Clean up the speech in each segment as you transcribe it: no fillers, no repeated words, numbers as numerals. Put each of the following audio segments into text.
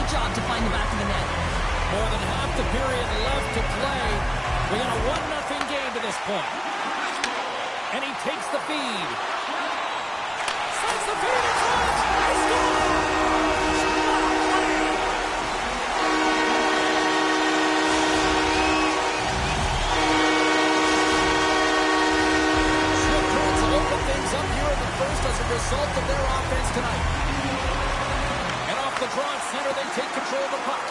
great job to find the back of the net. More than half the period left to play. We got a 1-0 game to this point. And he takes the feed. Sends the feed in front. He scores! Swift Currents will open things up here in the first as a result of their offense tonight. And off the draw at center, they take control of the puck.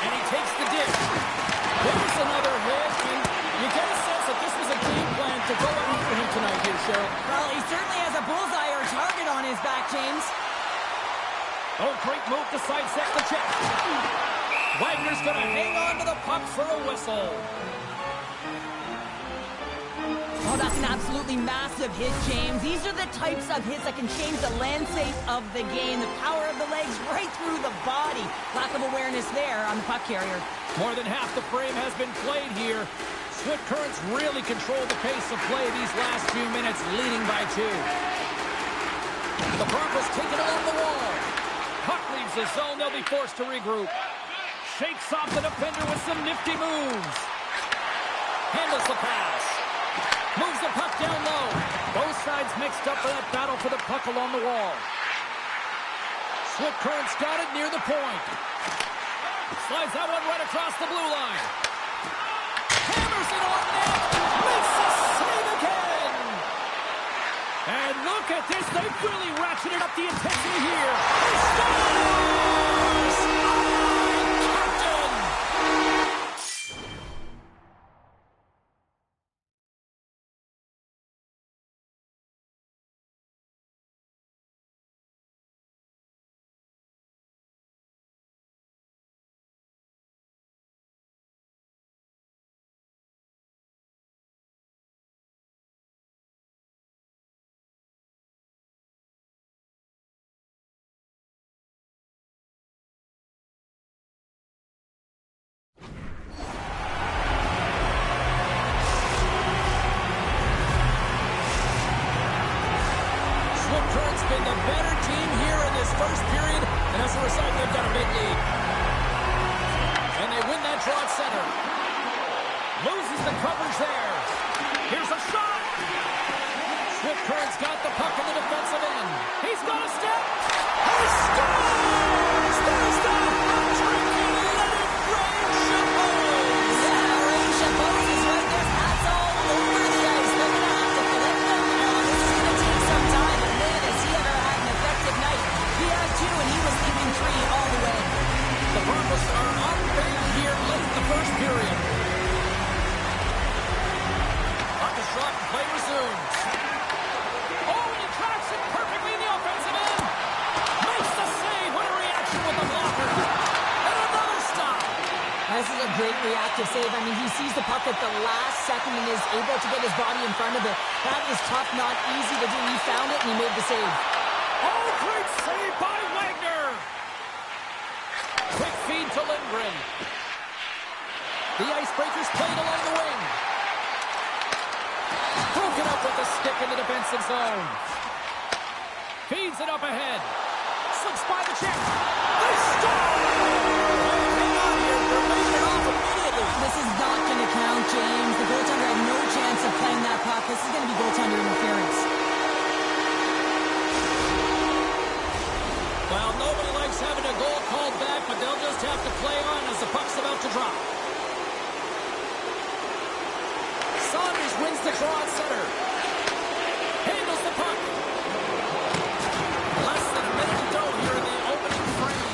And he takes the dish. There's another hit, and you get a sense that this was a game plan to go after him tonight here, Cheryl. Well, he certainly has a bullseye or a target on his back, James. Oh, great move to sidestep the check. Wagner's going to hang on to the puck for a whistle. Oh, that's an absolutely massive hit, James. These are the types of hits that can change the landscape of the game. The power of the legs right through the body. Lack of awareness there on the puck carrier. More than half the frame has been played here. Swift Currents really control the pace of play these last few minutes, leading by 2. The Broncos take it along the wall. Puck leaves the zone. They'll be forced to regroup. Shakes off the defender with some nifty moves. Handles the pass. Moves the puck down low. Both sides mixed up for that battle for the puck along the wall. Swift Currents got it near the point. Slides that one right across the blue line. Hammers it on net. Makes the save again. And look at this. They've really ratcheted up the intensity here. He scores! Captain! Been the better team here in this first period, and as a result, they've got a big lead. And they win that draw at center. Loses the coverage there. Here's a shot. Swift Currents got the puck in the defensive end. He's got a step. He scores! There's the hat-trick, and let it rain Chapeaus. Yeah, Rain Chapeaus is right there. That's all over the ice. They're going to have to collect them. This is going to take some time. And man, has he ever had an effective night. He had 2, and he was leaving 3 all the way. The Broncos are unfaded here late in the first period. Puck is dropped and play resumes. Oh, and he tracks it perfectly in the offensive end. Makes the save. What a reaction with the blocker. And another stop. This is a great reactive save. I mean, he sees the puck at the last second and is able to get his body in front of it. That is tough, not easy to do. He found it, and he made the save. Oh, great save by Wagner. Quick feed to Lindgren. The Icebreakers played along the wing. Broken up with a stick in the defensive zone. Feeds it up ahead. Slips by the check. They score! Hang on here. They're laying it off immediately. This is not going to count, James. The goaltender had no chance of playing that puck. This is going to be goaltender interference. Well, nobody likes having a goal called back, but they'll just have to play on as the puck's about to drop. Saunders wins the draw at center. Handles the puck. Less than a minute to go here in the opening frame.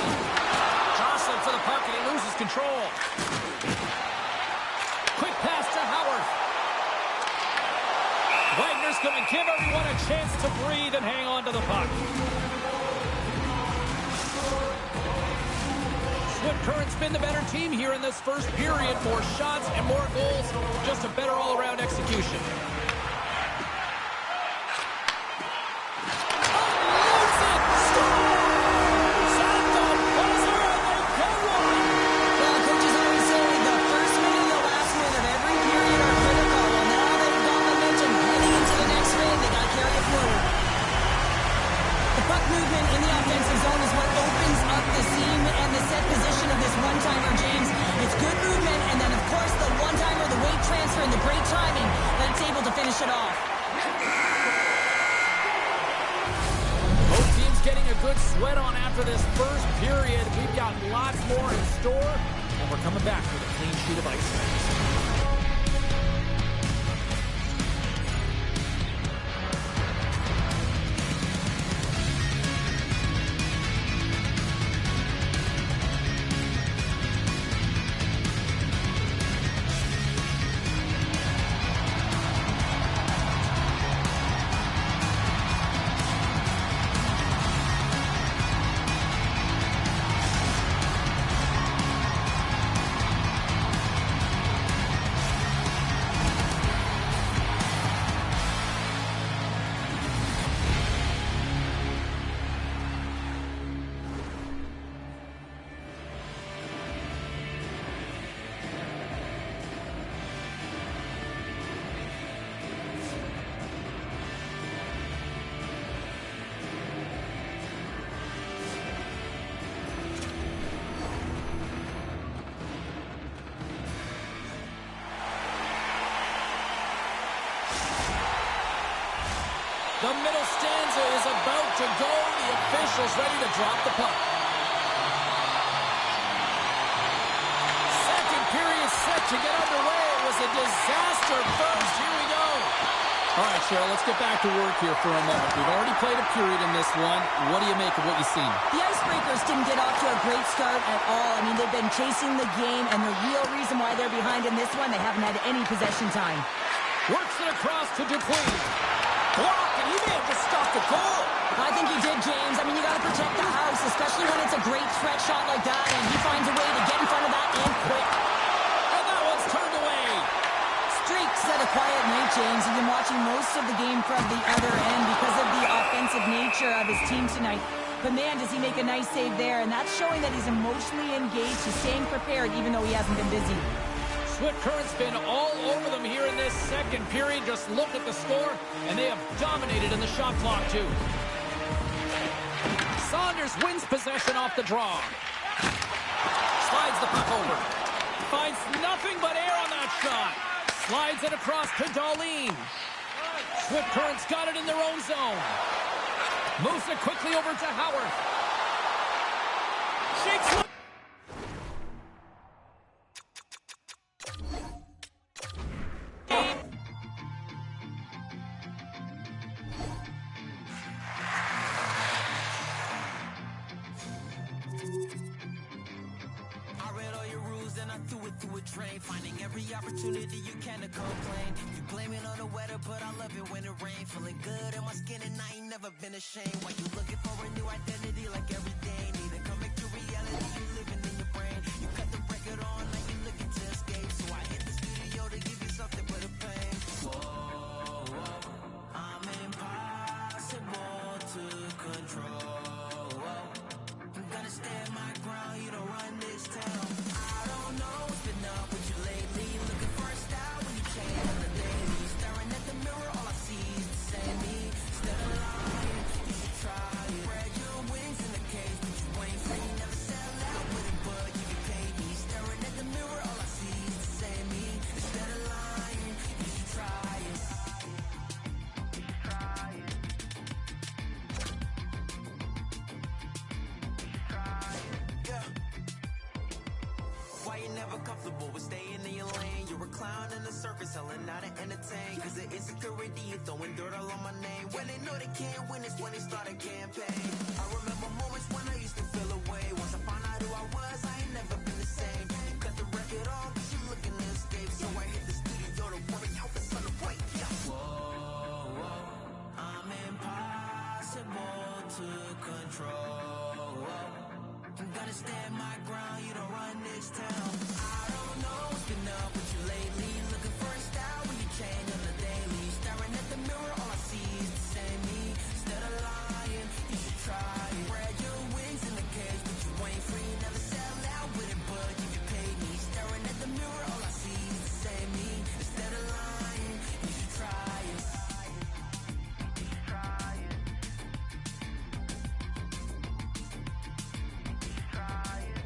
Jostling for the puck, and he loses control. Quick pass to Howard. Wagner's going to give everyone a chance to breathe and hang on to the puck. Swift Currents been the better team here in this first period. More shots and more goals. Just a better all-around execution. Unloads it! Scores! At the buzzer, and they go one! Well, coaches always say the first minute and the last minute of every period are critical. Well, now they've got momentum heading into the next frame. They got to carry it forward. The puck movement in the offense course, the one-timer, the weight transfer, and the great timing that it's able to finish it off. Both teams getting a good sweat on after this first period. We've got lots more in store, and we're coming back with a clean sheet of ice. The middle stanza is about to go. The official's ready to drop the puck. Second period set to get underway. It was a disaster first. Here we go. All right, Cheryl, let's get back to work here for a moment. We've already played a period in this one. What do you make of what you've seen? The Icebreakers didn't get off to a great start at all. I mean, they've been chasing the game, and the real reason why they're behind in this one, they haven't had any possession time. Works it across to Dupuis. Block, and he may have just stopped the goal. I think he did, James. I mean, you got to protect the house, especially when it's a great threat shot like that, and he finds a way to get in front of that and quick. And that one's turned away. Streaks had a quiet night, James. He's been watching most of the game from the other end because of the offensive nature of his team tonight. But, man, does he make a nice save there, and that's showing that he's emotionally engaged. He's staying prepared even though he hasn't been busy. Swift Current's been all over them here in this second period. Just look at the score, and they have dominated in the shot clock, too. Saunders wins possession off the draw. Slides the puck over. Finds nothing but air on that shot. Slides it across to Darlene. Swift Current's got it in their own zone. Moves it quickly over to Howard. Shakes one. Finding every opportunity you can to complain. You blame it on the weather, but I love it when it rains. Feeling good in my skin and I ain't never been ashamed. While you looking for a new identity like every day. Need to come back to reality, you living in your brain. You cut the record on, now you looking to escape. So I hit the studio to give you something but a pain. Whoa, I'm impossible to control. I'm gonna stand my ground, you don't run this town. I don't know what's been up with you lately. Looking for a style when you change on the daily. Staring at the mirror, all I see is the same me. Instead of lying, you should try it. Spread your wings in the cage, but you ain't free. Never sell out with it, but you can pay me. Staring at the mirror, all I see is the same me. Instead of lying, you should try it. Try it. Yeah. Why you never comfortable with staying in your lane? You're a clown in the circus, selling out to entertain. Cause the insecurity, you throwing dirt all on my name. When they know they can't win, it's when they start a campaign. I remember moments when I used to feel away. Once I found out who I was, I ain't never been the same. You cut the record off, but you looking to escape. So I hit the studio to worry out the sun to break. Yeah. Whoa, I'm impossible to control. I'm gonna stand my ground, you don't run this town. I don't know what's been up with you lately. Looking for a style when you change on the daily. Staring at the mirror, all I see is the same me. Instead of lying, you should try it. Spread your wings in the cage, but you ain't free. Never sell out with it, but you can pay me. Staring at the mirror, all I see is the same me. Instead of lying, you should try it. Try it. Try it.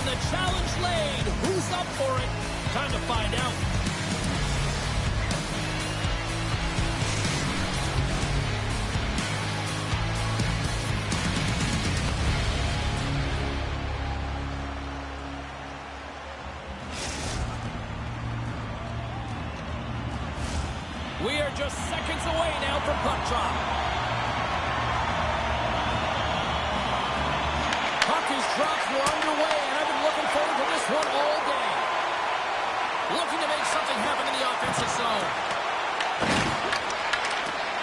And the challenge laid. Who's up for it? Time to find out. We are just seconds away now from puck drop. Puck is dropped. We're underway, and I've been looking forward to this one all day. Looking to make something happen in the offensive zone.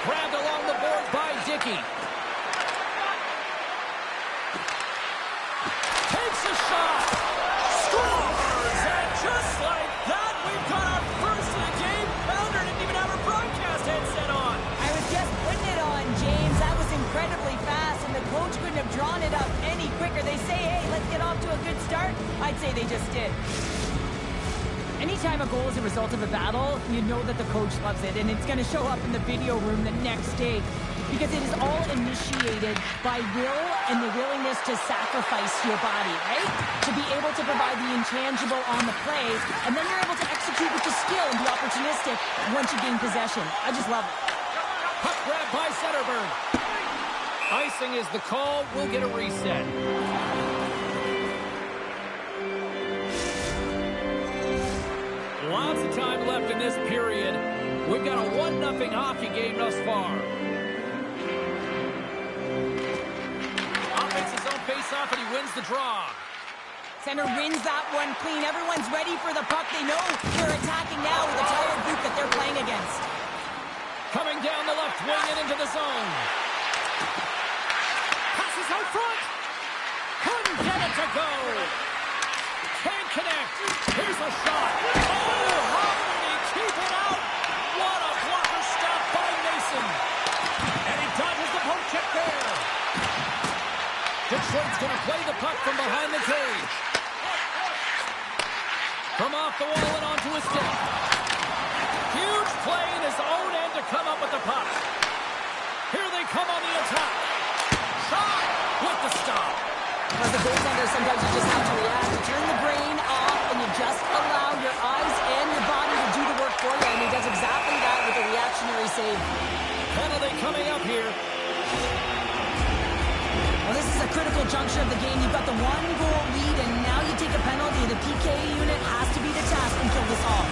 Grabbed along the board by Dickey. Takes a shot. Scores! And just like that, we've got our first of the game. Pounder didn't even have her broadcast headset on. I was just putting it on, James. That was incredibly fast, and the coach couldn't have drawn it up any quicker. They say, hey, let's get off to a good start. I'd say they just did. Anytime a goal is a result of a battle, you know that the coach loves it, and it's going to show up in the video room the next day because it is all initiated by will and the willingness to sacrifice your body, right? To be able to provide the intangible on the play, and then you're able to execute with the skill and be opportunistic once you gain possession. I just love it. Puck grab by Zetterberg. Icing is the call. We'll get a reset. Lots of time left in this period. We've got a 1-0 hockey game thus far. Offense's own face-off, and he wins the draw. Center wins that one clean. Everyone's ready for the puck. They know they're attacking now with a tired group that they're playing against. Coming down the left wing and into the zone. Passes out front. Couldn't get it to go. Can't connect. Here's a shot. Oh, how did he keep it out? What a blocker stop by Mason. And he dodges the poke check there. Detroit's going to play the puck from behind the cage. From off the wall and onto his stick. Huge play in his own end to come up with the puck. Here they come on the attack. Shot with the stop. As a goaltender, sometimes you just have to react. You turn the brain off, and you just allow your eyes and your body to do the work for you, and he does exactly that with a reactionary save. Penalty coming up here. Well, this is a critical juncture of the game. You've got the one-goal lead, and now you take a penalty. The PK unit has to be the task and kill this off.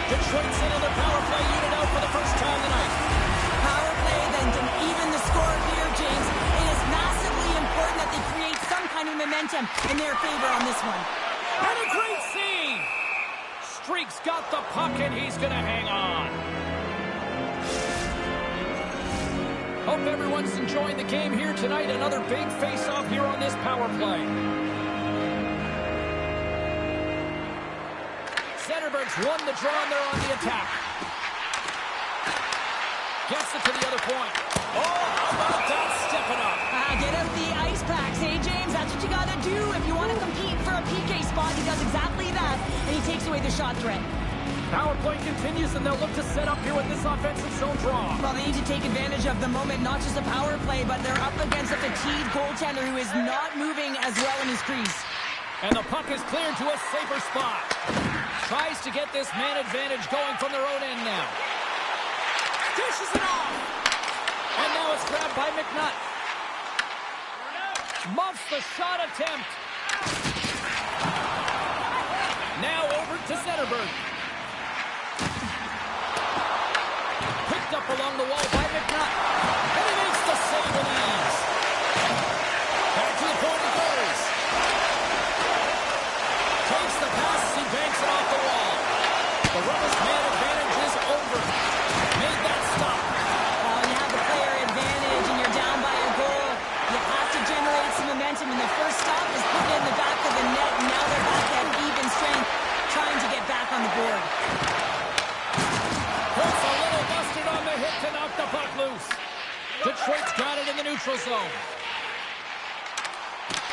Detroit sending their power play unit out for the first time tonight. Power play, then to even the score here, James. It is massively important that they create some kind of momentum in their favor on this one. And a great save! Streak's got the puck, and he's going to hang on. Hope everyone's enjoying the game here tonight. Another big face-off here on this power play. Zetterberg's won the draw, and they're on the attack. Gets it to the other point. Oh, how about that? Stepping up. Get out the ice packs, hey, James? That's what you got to do if you want to compete for a PK spot. He does exactly that, and he takes away the shot threat. Power play continues, and they'll look to set up here with this offensive zone draw. Well, they need to take advantage of the moment, not just a power play, but they're up against a fatigued goaltender who is not moving as well in his crease. And the puck is cleared to a safer spot. Tries to get this man advantage going from their own end now. Dishes it off. And now it's grabbed by McNutt. Muffs the shot attempt. Now over to Zetterberg. Picked up along the wall by McNutt. And he makes the save with ease. Back to the point he goes. Takes the pass as he banks it off the wall. The Rebels' man advantage is over. Made that stop. Well, you have the player advantage and you're down by a goal. You have to generate some momentum, and the first stop is put in the back of the net, and now they're back at even strength, trying to get back on the board. Puts a little busted on the hit to knock the puck loose. Detroit's got it in the neutral zone.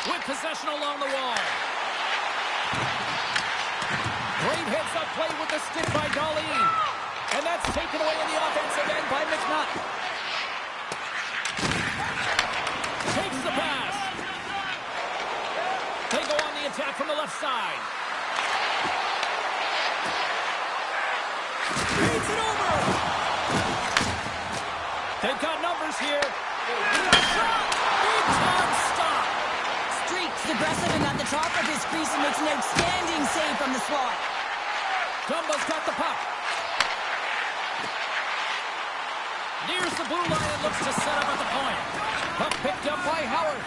With possession along the wall. Great heads-up play with the stick by Darlene. And that's taken away in the offensive end by McNutt. Takes the pass. They go on the attack from the left. left side. Beats it over. They've got numbers here. Shot. Big time stop. Streaks aggressive and at the top of his crease and makes an outstanding save from the slot. Dumba's got the puck. Nears the blue line and looks to set up at the point. Puck picked up by Howard.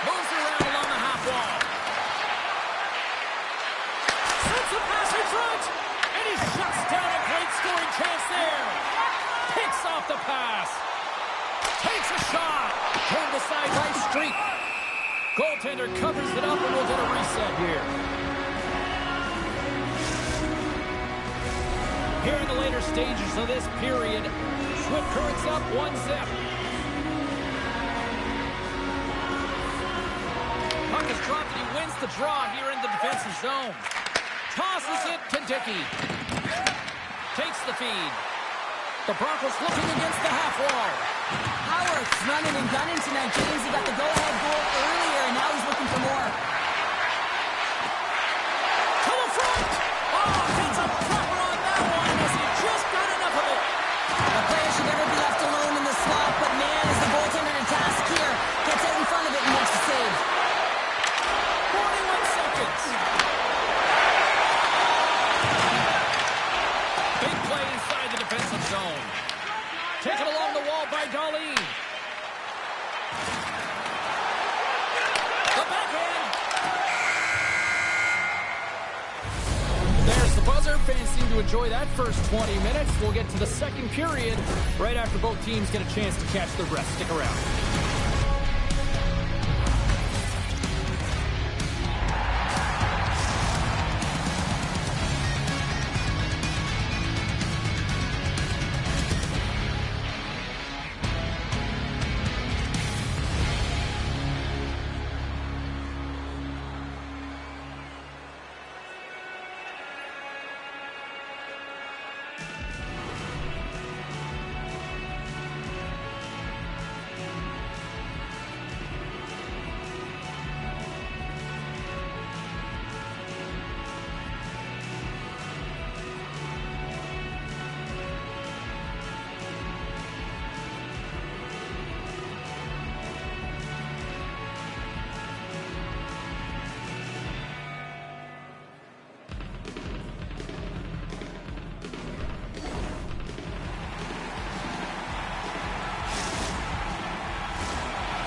Moves around along the half wall. Sends a pass in front. And he shuts down a great scoring chance there. Picks off the pass. Takes a shot. Turned aside by Streak. Goaltender covers it up and we'll get a reset here. Here in the later stages of this period, Swift Currents up 1-0. Puck is dropped and he wins the draw here in the defensive zone. Tosses it to Dickey. Takes the feed. The Broncos looking against the half wall. Howard's running and gunning tonight, James. He got the go-ahead goal earlier, and now he's looking for more. To the front! Oh, hits a proper on that one as he just got enough of it. The player should never be left alone in the slot, but man, is the goaltender in task here. Gets out in front of it and makes the save. 41 seconds. Big play inside the defensive zone. Taken along the wall by Darlene. The backhand. There's the buzzer. Fans seem to enjoy that first 20 minutes. We'll get to the second period right after both teams get a chance to catch the rest. Stick around.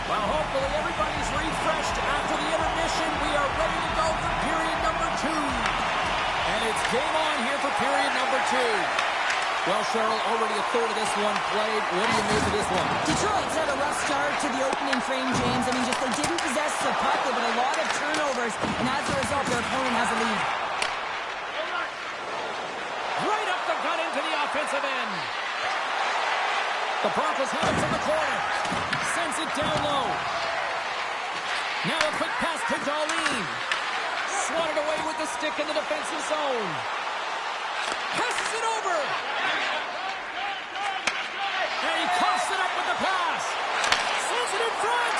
Well, hopefully everybody's refreshed after the intermission. We are ready to go for period number 2. And it's game on here for period number 2. Well, Cheryl, already a third of this one played. What do you make of this one? Detroit's had a rough start to the opening frame, James. I mean, just they didn't possess the puck. They've had a lot of turnovers, and as a result, their opponent has a lead. Right up the gut into the offensive end. The Broncos have it from the corner. Sends it down low. Now a quick pass to Darlene. Swatted away with the stick in the defensive zone. Passes it over. And he coughs it up with the pass. Sends it in front.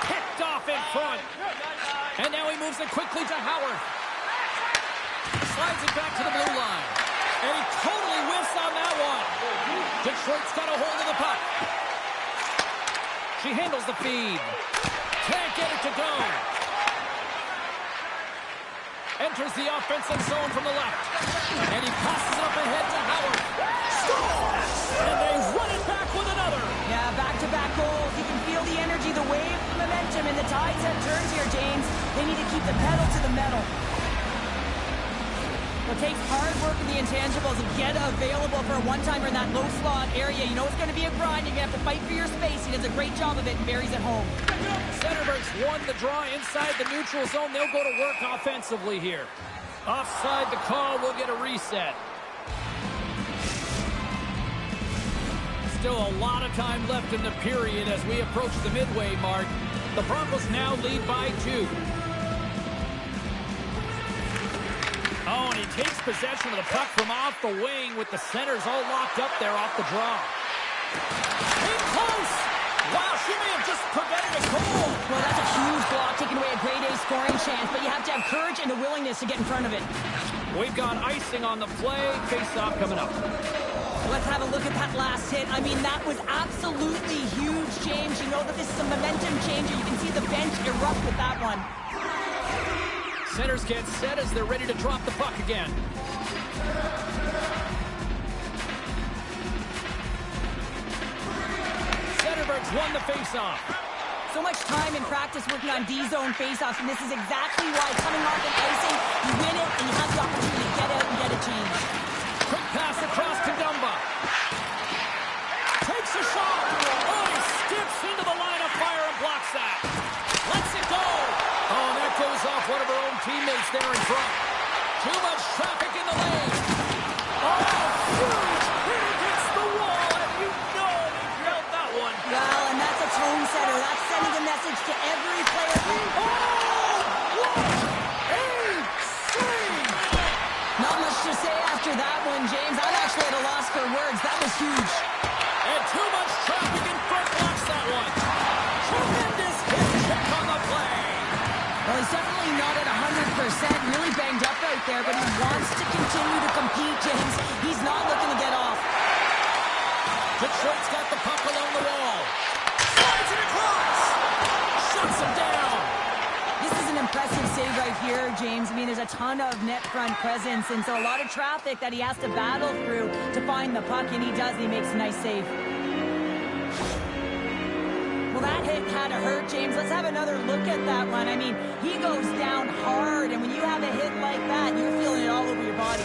Picked off in front. And now he moves it quickly to Howard. Slides it back to the blue line. And he totally whiffs on that one. Detroit's got a hold of the puck. She handles the feed. Can't get it to go. Enters the offensive zone from the left. And he passes it up ahead to Howard. Scores! And they run it back with another. Yeah, back-to-back goals. You can feel the energy, the wave, the momentum, and the tides have turned here, James. They need to keep the pedal to the metal. It takes hard work in the intangibles and get available for a one-timer in that low slot area. You know it's going to be a grind. You're going to have to fight for your space. He does a great job of it, and Barry's at home. Centerburg's won the draw inside the neutral zone. They'll go to work offensively here. Offside the call. We'll get a reset. Still a lot of time left in the period as we approach the midway mark. The Broncos now lead by 2. Oh, and he takes possession of the puck from off the wing with the centers all locked up there off the draw. In close! Wow, she may have just prevented a goal. Well, that's a huge block, taking away a great scoring chance, but you have to have courage and a willingness to get in front of it. We've got icing on the play. Face-off coming up. Let's have a look at that last hit. I mean, that was absolutely huge, James. You know that this is a momentum changer. You can see the bench erupt with that one. Centers get set as they're ready to drop the puck again. Centerberg's won the face-off. So much time in practice working on D-zone face-offs, and this is exactly why coming off an icing, you win it, and you have the opportunity to get out and get a change. Quick pass across to Dumba. Takes a shot. Oh, he skips into the line of fire and blocks that. Lets it go. Oh, that goes off one of her own teammates there in front. Too much traffic in the lane. Oh, huge hit against the wall, and you know they drilled that one. Well, and that's a tone setter. That's sending a message to every player. Oh, what a save! Not much to say after that one, James. I'm actually at a loss for words. That was huge. And too much traffic in front blocks that one. Tremendous hit check on the play. Well, he's definitely not at 100%. Really banged up right there, but he wants to continue to compete, James. He's not looking to get off. Detroit's got the puck along the wall. Slides it across. Shuts him down. This is an impressive save right here, James. I mean, there's a ton of net front presence, and so a lot of traffic that he has to battle through to find the puck, and he does, and he makes a nice save. Well, that hit had to hurt, James. Let's have another look at that one. I mean, he goes down hard, and when you have a hit like that, you're feeling it all over your body.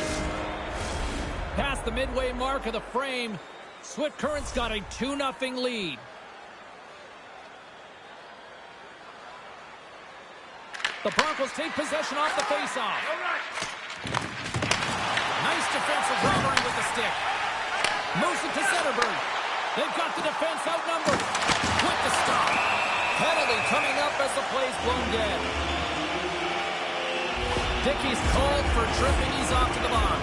Past the midway mark of the frame, Swift Current's got a 2-0 lead. The Broncos take possession off the faceoff. Nice defensive robbery with the stick. Moves it to Centerberg. They've got the defense outnumbered. With the stop. Penalty coming up as the play's blown dead. Dickey's called for tripping. He's off to the box.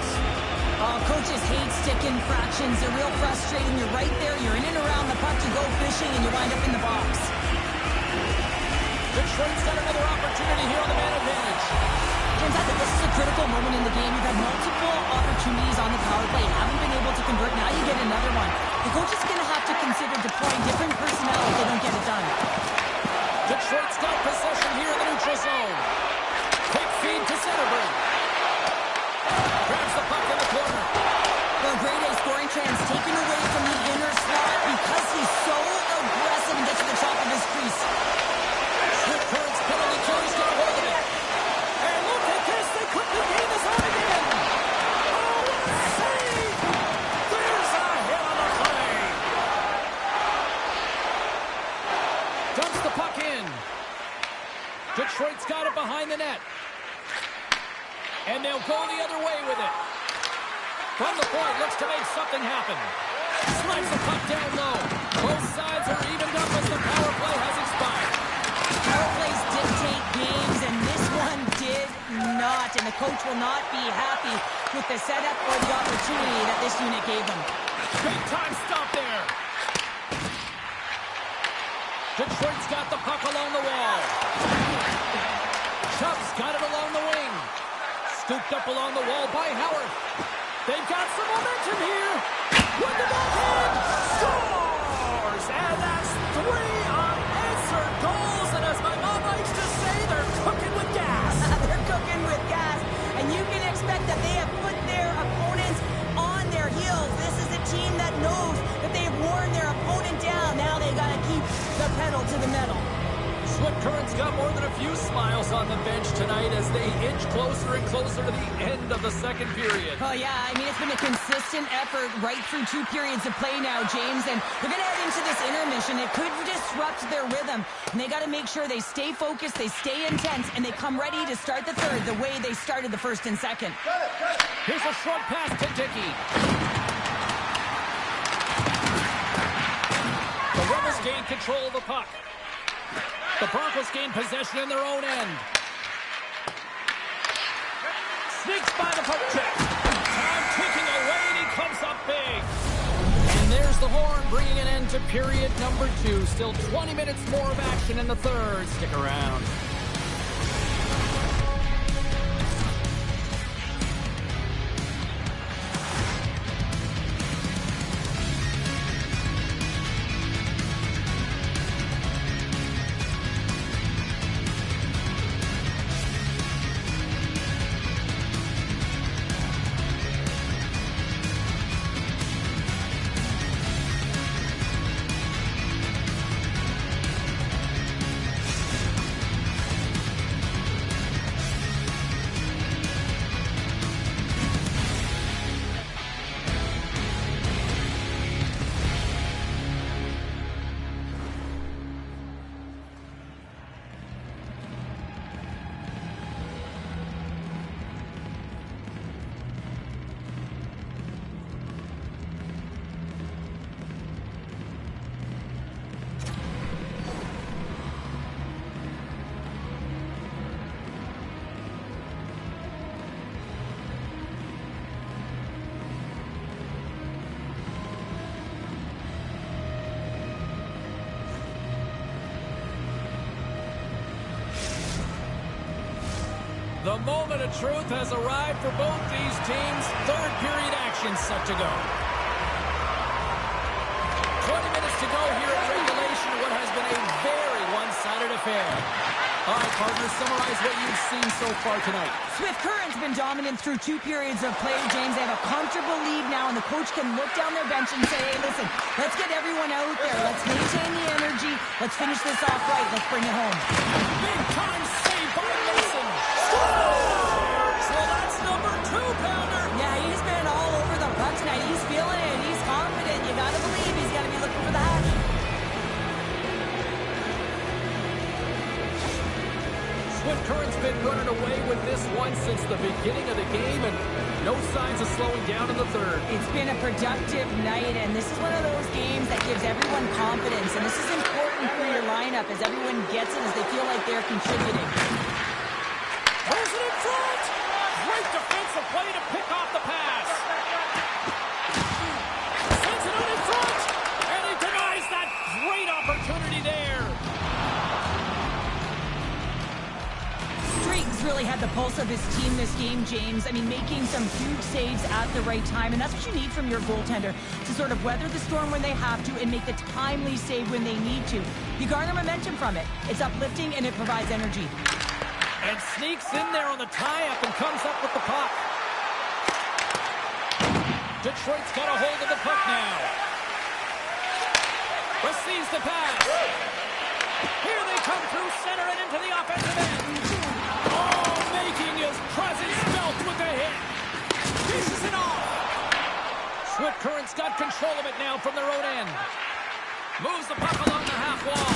Coaches hate stick infractions. They're real frustrating. You're right there. You're in and around the puck. You go fishing, and you wind up in the box. Detroit's got another opportunity here on the man advantage. James, I think this is a critical moment in the game. You've had multiple opportunities on the power play. Haven't been able to convert. Now you get another one. The coach is going to have to consider deploying different personnel if they don't get it done. Detroit's got possession here in the neutral zone. Quick feed to Centerberg. Grabs the puck in the corner. Well, grade A scoring chance taken away from the inner slot because he's so aggressive and gets to the top of his crease. Swift Current's penalty kill. He's got a hold of it. And look at this. They could the game is on again. Oh, what a save. There's a hit on the play. Dumps the puck in. Detroit's got it behind the net. And they'll go the other way with it. From the point, looks to make something happen. Slides the puck down low. Both sides are evened up as the power play has expired. Power plays dictate games, and this one did not. And the coach will not be happy with the setup or the opportunity that this unit gave them. Big time stop there. Detroit's got the puck along the wall. Chubb's got it along the wing. Scooped up along the wall by Howard. They've got some momentum here. With the backhand. Scores! And that's 3 unanswered goals. And as my mom likes to say, they're cooking with gas. They're cooking with gas. And you can expect that they have put their opponents on their heels. This is a team that knows that they've worn their opponent down. Now they got to keep the pedal to the metal. Swift Current's got more than a few smiles on the bench tonight as they inch closer and closer to the end of the second period. Oh, yeah. I mean, it's been a consistent effort right through 2 periods of play now, James. And they're going to head into this intermission. It could disrupt their rhythm. And they got to make sure they stay focused, they stay intense, and they come ready to start the third the way they started the first and second. Here's a short pass to Dickey. The Rebels gain control of the puck. The Broncos gain possession in their own end. Sneaks by the puck check. Time ticking away, and he comes up big. And there's the horn, bringing an end to period number 2. Still 20 minutes more of action in the third. Stick around. The moment of truth has arrived for both these teams. Third period action set to go. 20 minutes to go here at regulation, what has been a very one-sided affair. All right, partners, summarize what you've seen so far tonight. Swift Current's been dominant through 2 periods of play, James. They have a comfortable lead now, and the coach can look down their bench and say, hey, listen, let's get everyone out there. Let's maintain the energy. Let's finish this off right. Let's bring it home. Big time save by Mason. Scores! Well, that's number 2-pounder. Yeah, he's been all over the puck tonight. He's feeling it. He's confident. You got to believe he's got to be looking for the hash. Swift Current's been running away with this one since the beginning of the game, and no signs of slowing down in the third. It's been a productive night, and this is one of those games that gives everyone confidence, and this is important for your lineup as everyone gets it, as they feel like they're contributing. Throws it in front! Great defensive play to pick off the pass. Sends it out in front, and he denies that great opportunity there. Streaks really had the pulse of his team this game, James. I mean, making some huge saves at the right time, and that's what you need from your goaltender, to sort of weather the storm when they have to and make the timely save when they need to. You garner momentum from it. It's uplifting, and it provides energy. And sneaks in there on the tie-up and comes up with the puck. Detroit's got a hold of the puck now. Receives the pass. Here they come through center and into the offensive end. Oh, making his presence felt with the hit. Pieces it off. Swift Current's got control of it now from their own end. Moves the puck along the half wall.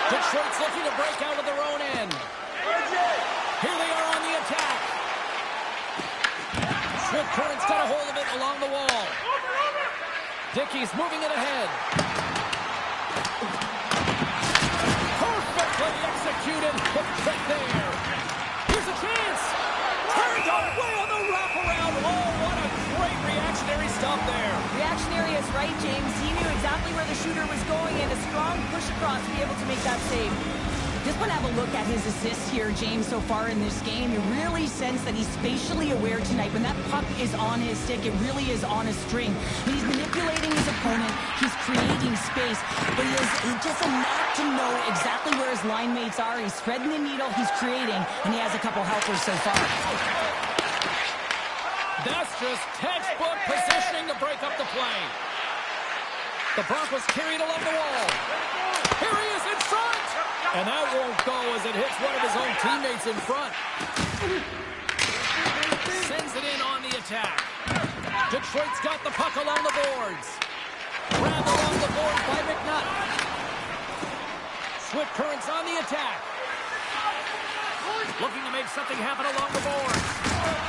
Detroit's looking to break out of their own end. Here they are on the attack. Swift Current's got a hold of it along the wall. Dickey's moving it ahead. Perfectly executed. Hook check there. Here's a chance. Turned away on the wraparound. Oh, what a great reactionary stop there. Reactionary is right, James. He knew exactly where the shooter was going, and a strong push across to be able to make that save. Just want to have a look at his assists here, James, so far in this game. You really sense that he's spatially aware tonight. When that puck is on his stick, it really is on a string. He's manipulating his opponent. He's creating space. But he is just a knack to know exactly where his line mates are. He's threading the needle. He's creating. And he has a couple helpers so far. That's just textbook positioning to break up the play. The Broncos carry it along the wall. Here he is in front. And that won't go as it hits one of his own teammates in front. Sends it in on the attack. Detroit's got the puck along the boards. Grabbed along the boards by McNutt. Swift Current's on the attack. Looking to make something happen along the boards.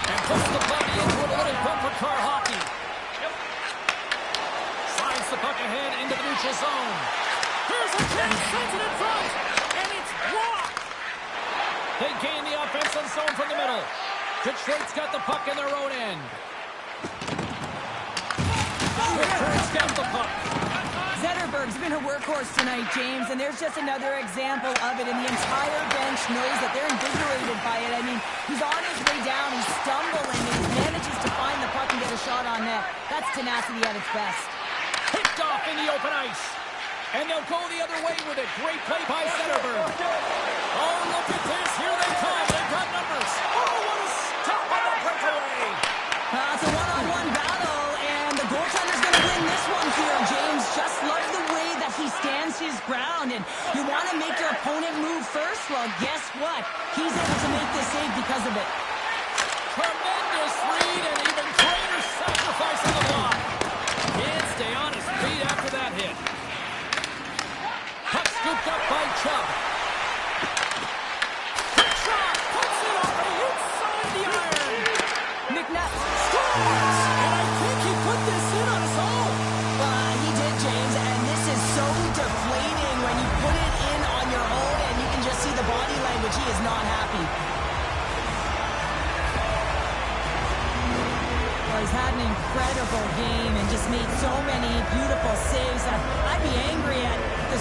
And puts the puck into a little bumper car hockey. Slides the puck ahead into the neutral zone. Here's a chance, sends it in front, and it's blocked. They gain the offensive zone from the middle. Detroit's got the puck in their own end. Detroit's got the puck. Zetterberg's been a workhorse tonight, James, and there's just another example of it, and the entire bench knows that they're invigorated by it. I mean, he's on his way down, he's stumbling, and he manages to find the puck and get a shot on net. That's tenacity at its best. Picked off in the open ice. And they'll go the other way with it. Great play by Zetterberg. Oh, look at this. Here they come. They've got numbers. Oh, what a stop on the breakaway. It's a one-on-one battle, and the goaltender's going to win this one here, James. Just love the way that he stands his ground, and you want to make your opponent move first? Well, guess what? He's able to make this save because of it. Tremendous read and even greater sacrifice on the block. Can't stay on his feet after that hit. Puck scooped up by Chubb. Quick shot. Puts it off the inside the iron. McNutt Scores! And I think he put this in on his own. He did, James, and this is so deflating when you put it in on your own, and you can just see the body language. He is not happy. Well, he's had an incredible game and just made so many beautiful saves. I'd be angry at the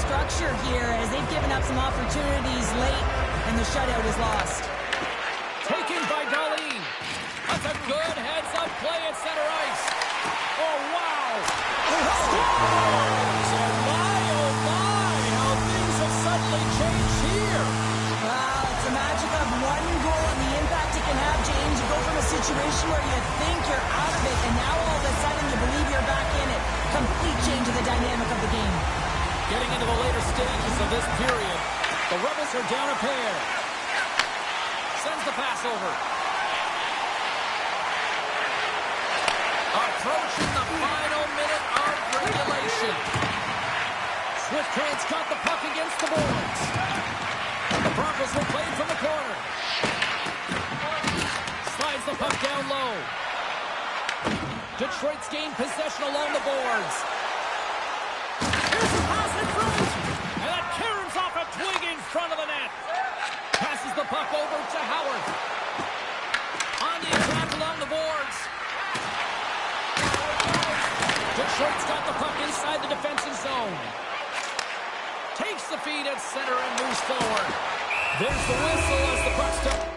up some opportunities late, and the shutout is lost. Taken by Darlene. That's a good heads-up play at center ice. Oh, wow. Scores! And my, oh, my, how things have suddenly changed here. Wow, it's the magic of one goal and the impact it can have, James. You go from a situation where you think you're out of it, and now all of a sudden you believe you're back in it. Complete change of the dynamic of the game. Getting into the later stages of this period, the Rebels are down a pair. Sends the pass over. Approaching the final minute of regulation. Swift Currents got the puck against the boards. The Broncos will play it from the corner. Slides the puck down low. Detroit's gained possession along the boards. Here's the pass in front. And that caroms off a twig in front of the net. Passes the puck over to Howard. On the attack along the boards. Detroit's got the puck inside the defensive zone. Takes the feed at center and moves forward. There's the whistle as the puck's touched.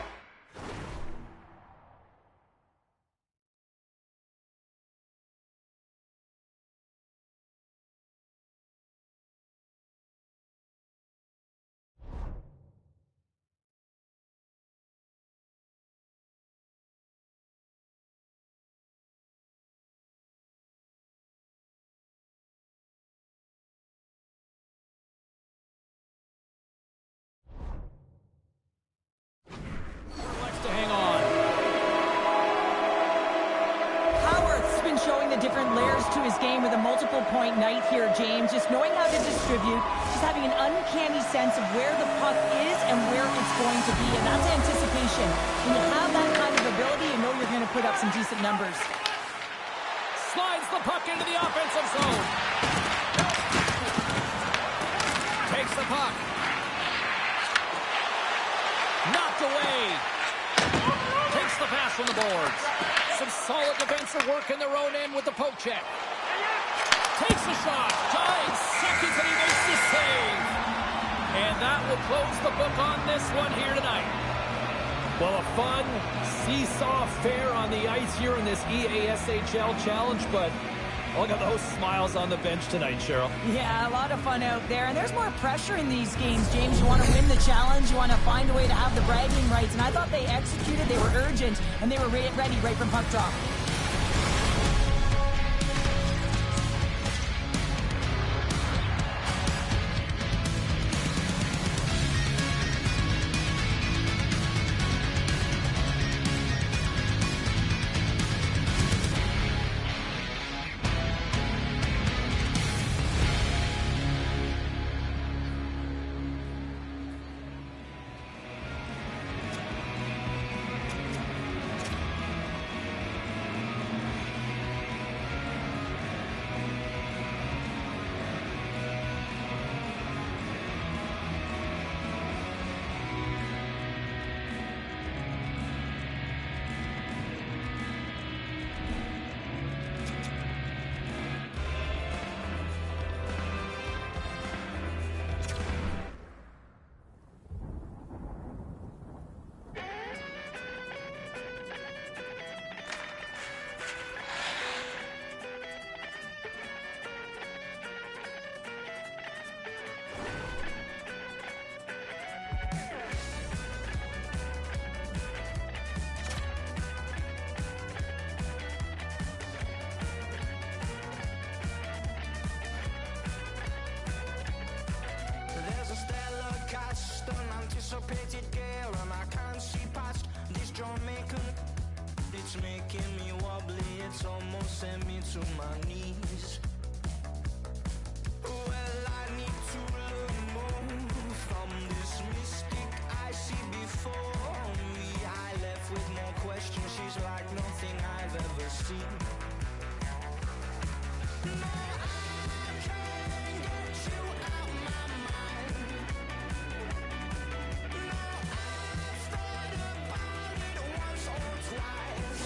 To hang on. Howard's been showing the different layers to his game with a multiple point night here, James. Just knowing how to distribute, just having an uncanny sense of where the puck is and where it's going to be, and that's anticipation. When you have that kind of ability, you know you're going to put up some decent numbers. Slides the puck into the offensive zone. Takes the puck. Knocked away. Takes the pass from the boards. Some solid defensive work in their own end with the poke check. Takes the shot. Dying seconds and he makes the save. And that will close the book on this one here tonight. Well, a fun seesaw affair on the ice here in this EASHL challenge, but look at those smiles on the bench tonight, Cheryl. Yeah, a lot of fun out there. And there's more pressure in these games, James. You want to win the challenge. You want to find a way to have the bragging rights. And I thought they executed. They were urgent. And they were ready right from puck drop. Anticipated gear and I can't see past this Jamaican. It's making me wobbly, it's almost sent me to my knees. Well, I need to learn more from this mystic I see before me. I left with more questions, she's like nothing I've ever seen. No, I can't get you out my mind. Once or twice.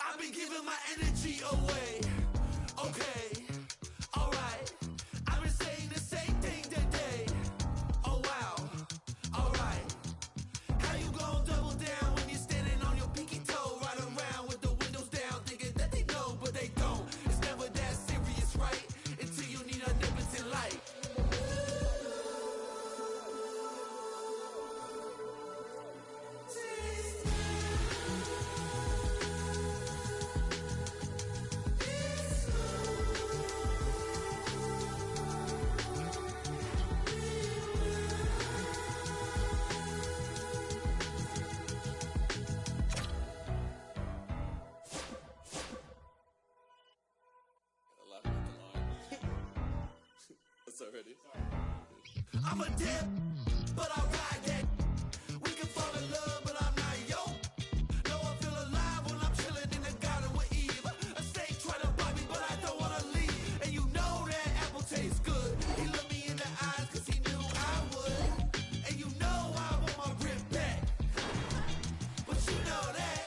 I've been giving my energy away. Okay, alright. I've been saying the same thing today. Oh wow, alright. How you gon' double down when you're standing on your pinky toe? Right around with the windows down, thinking that they know, but they don't. It's never that serious, right? Until you need a omnipotent light. I'm a dip, but I ride that. We can fall in love, but I'm not yo. No, I feel alive when I'm chilling in the garden with Eve. A snake trying to bite me, but I don't wanna leave. And you know that apple tastes good. He looked me in the eyes cause he knew I would. And you know I want my rip back. But you know that.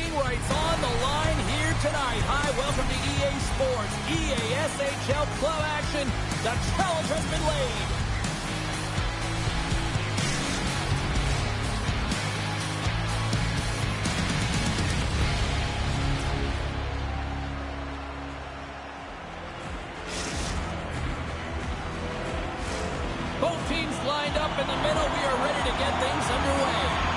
Rights on the line here tonight. Hi, welcome to EA Sports, EA SHL Club action. The challenge has been laid. Both teams lined up in the middle. We are ready to get things underway.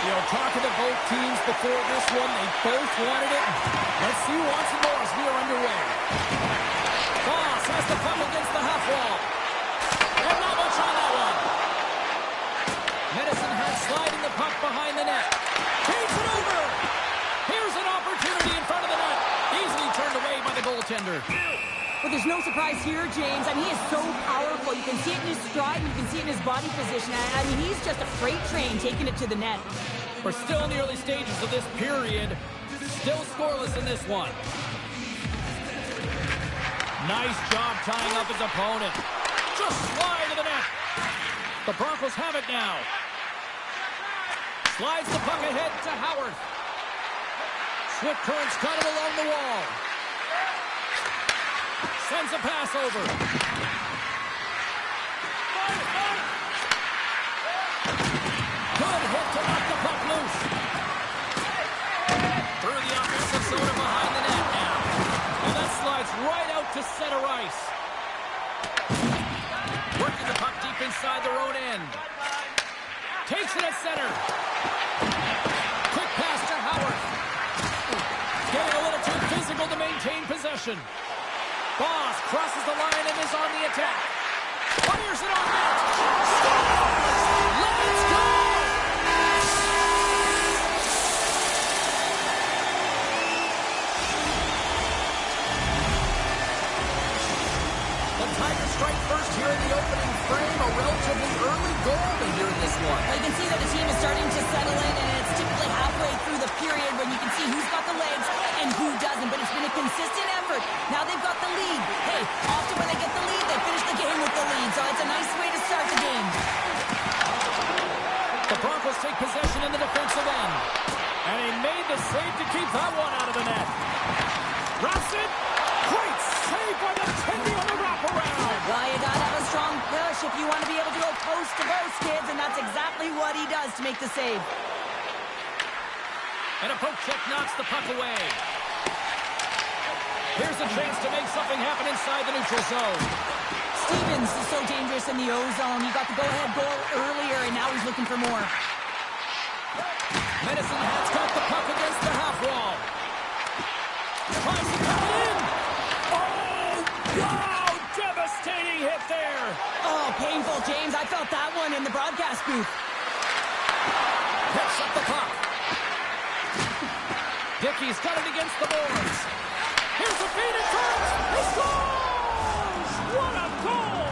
You know, talking to both teams before this one, they both wanted it. Let's see who wants it more as we are underway. Boss has the puck against the half wall. And not much on that one. Medicine Hat sliding the puck behind the net. Takes it over. Here's an opportunity in front of the net. Easily turned away by the goaltender. Well, there's no surprise here, James. I mean, he is so powerful. You can see it in his stride, and you can see it in his body position. I mean, he's just a freight train taking it to the net. We're still in the early stages of this period. Still scoreless in this one. Nice job tying up his opponent. Just slide to the net. The Broncos have it now. Slides the puck ahead to Howard. Swift Currents cut him along the wall. Sends a pass over. Good hit to knock the puck loose. Through the offensive zone behind the net now. And that slides right out to center ice. Working the puck deep inside their own end. Takes it at center. Quick pass to Howard. Getting a little too physical to maintain possession. Boss crosses the line and is on the attack. Fires it on net. Scores! Let's go! The Tigers strike first here in the opening frame. A relatively early goal here in this one. Well, you can see that the team is starting to settle in, and it's typically halfway through the period when you can see who's got the legs and who doesn't. But it's been a consistent effort. Now they've got the lead. Hey, often when they get the lead, they finish the game with the lead. So it's a nice way to start the game. The Broncos take possession in the defensive end. And he made the save to keep that one out of the net. Wraps it. Great save by the Tendy on the wraparound. Well, you got to have a strong push if you want to be able to go post to post, kids. And that's exactly what he does to make the save. And a poke check knocks the puck away. Here's a chance to make something happen inside the neutral zone. Stevens is so dangerous in the O-zone. He got the go-ahead goal earlier, and now he's looking for more. Medicine Hat's got the puck against the half wall. Tries to cut it in. Oh, wow! Devastating hit there. Oh, painful, James. I felt that one in the broadcast booth. Picks up the puck. Dickey's got it against the boards. Here's a feed in front. He scores! What a goal!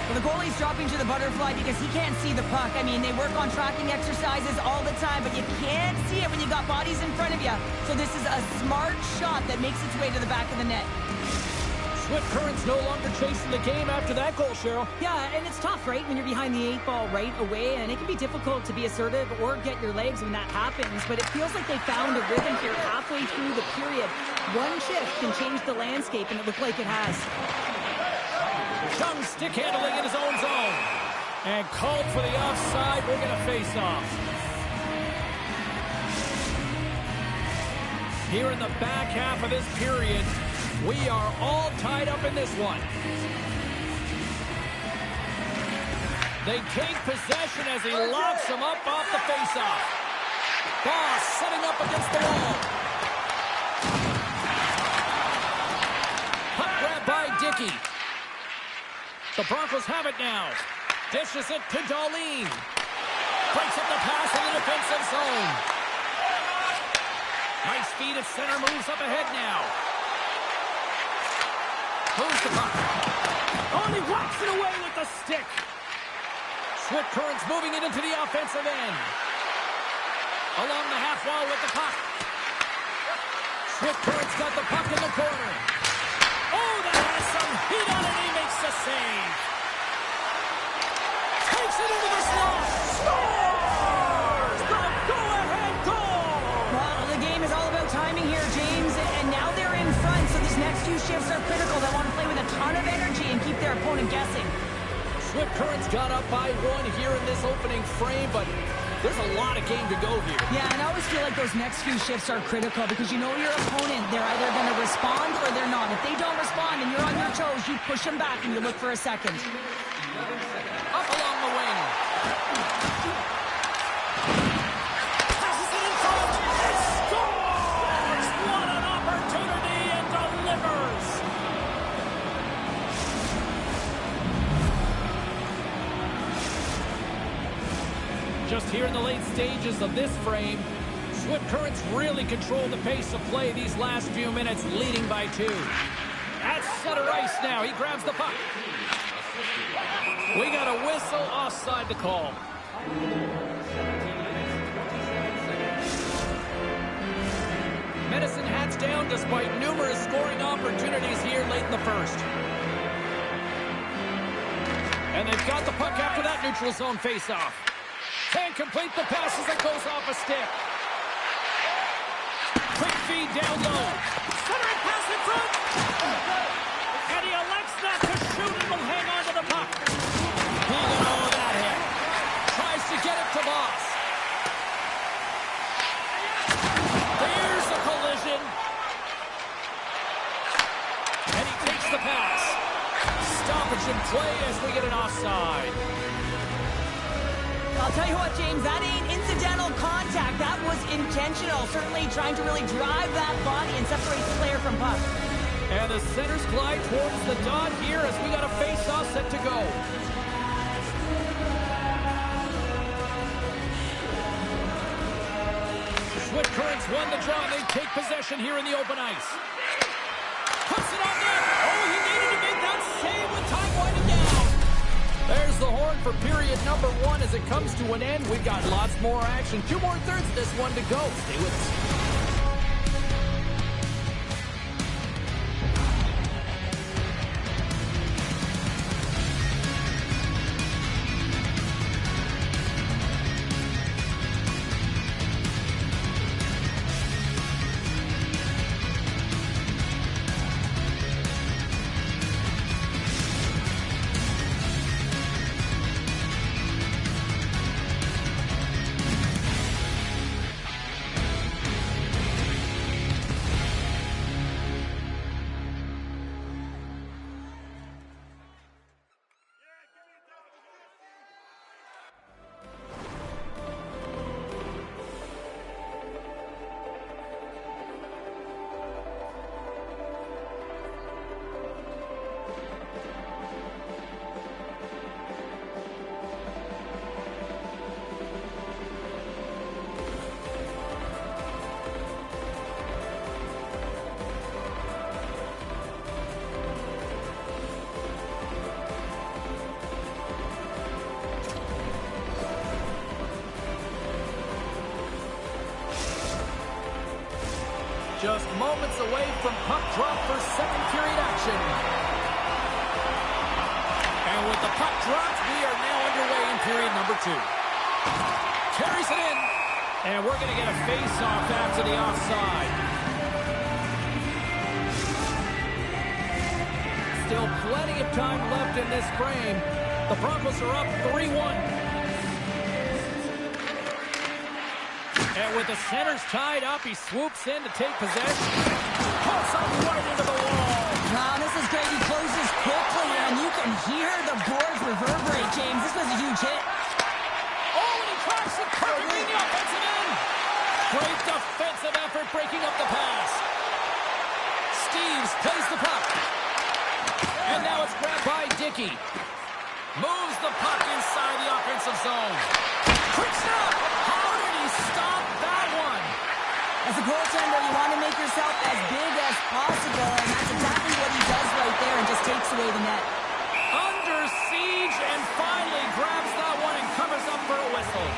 Well, the goalie's dropping to the butterfly because he can't see the puck. I mean, they work on tracking exercises all the time, but you can't see it when you got bodies in front of you. So this is a smart shot that makes its way to the back of the net. Swift Currents no longer chasing the game after that goal, Cheryl. Yeah, and it's tough, right, when you're behind the 8-ball right away, and it can be difficult to be assertive or get your legs when that happens, but it feels like they found a rhythm here halfway through the period. One shift can change the landscape, and it looked like it has. Chung stick handling in his own zone. And called for the offside. We're going to face off. Here in the back half of this period, we are all tied up in this one. They take possession as he locks him up off the faceoff. Boss setting up against the wall. Puck grab by Dickey. The Broncos have it now. Dishes it to Darlene. Breaks up the pass in the defensive zone. Nice feed at center, moves up ahead now. Moves the puck. Oh, and he whacks it away with the stick. Swift Currents moving it into the offensive end. Along the half wall with the puck. Swift Currents got the puck in the corner. Oh, that has some heat on it. He makes the save. Takes it into the slot. Scores! The go-ahead goal! Well, the game is all about timing here, James, and now they're in front, so these next few shifts are critical. They want to play with a ton of energy and keep their opponent guessing. Swift Currents got up by one here in this opening frame, but there's a lot of game to go here. Yeah, and I always feel like those next few shifts are critical because you know your opponent, they're either going to respond or they're not. If they don't your toes, you push them back, and you look for a second. Up along the wing. Passes it in front. It scores! What an opportunity, and delivers! Just here in the late stages of this frame, Swift Currents really control the pace of play these last few minutes, leading by 2. At center ice now, he grabs the puck. We got a whistle offside to call. Medicine Hat's down despite numerous scoring opportunities here late in the first. And they've got the puck after that neutral zone faceoff. Can't complete the pass as it goes off a stick. Quick feed down low. Centering pass in front. And he elects not to shoot and will hang on to the puck. He got all of that hit. Tries to get it to Boss. There's a collision. And he takes the pass. Stoppage in play as we get an offside. I'll tell you what, James, that ain't incidental contact. That was intentional. Certainly trying to really drive that body and separate the player from puck. And the centers glide towards the dot here as we got a face-off set to go. Swift Currents won the draw. They take possession here in the open ice. Puts it on net. Oh, he needed to make that save with time winding down. There's the horn for period number 1 as it comes to an end. We've got lots more action. 2 more thirds of this one to go. Stay with us. Just moments away from puck drop for second period action. And with the puck dropped, we are now underway in period number 2. Carries it in. And we're going to get a face-off after the offside. Still plenty of time left in this frame. The Broncos are up 3-1. And with the centers tied up, he swoops in to take possession. Pulls up right into the wall. Wow, this is great. He closes quickly, and you can hear the boards reverberate, James. This was a huge hit. Oh, and he cracks it perfectly in the offensive end. Great defensive effort breaking up the pass. Steves plays the puck. And now it's grabbed by Dickey. Moves the puck inside the offensive zone. Quick stop. How did he stop that one? As a goaltender, you want to make yourself as big as possible, and that's exactly what he does right there and just takes away the net. Under siege and finally grabs that one and covers up for a whistle.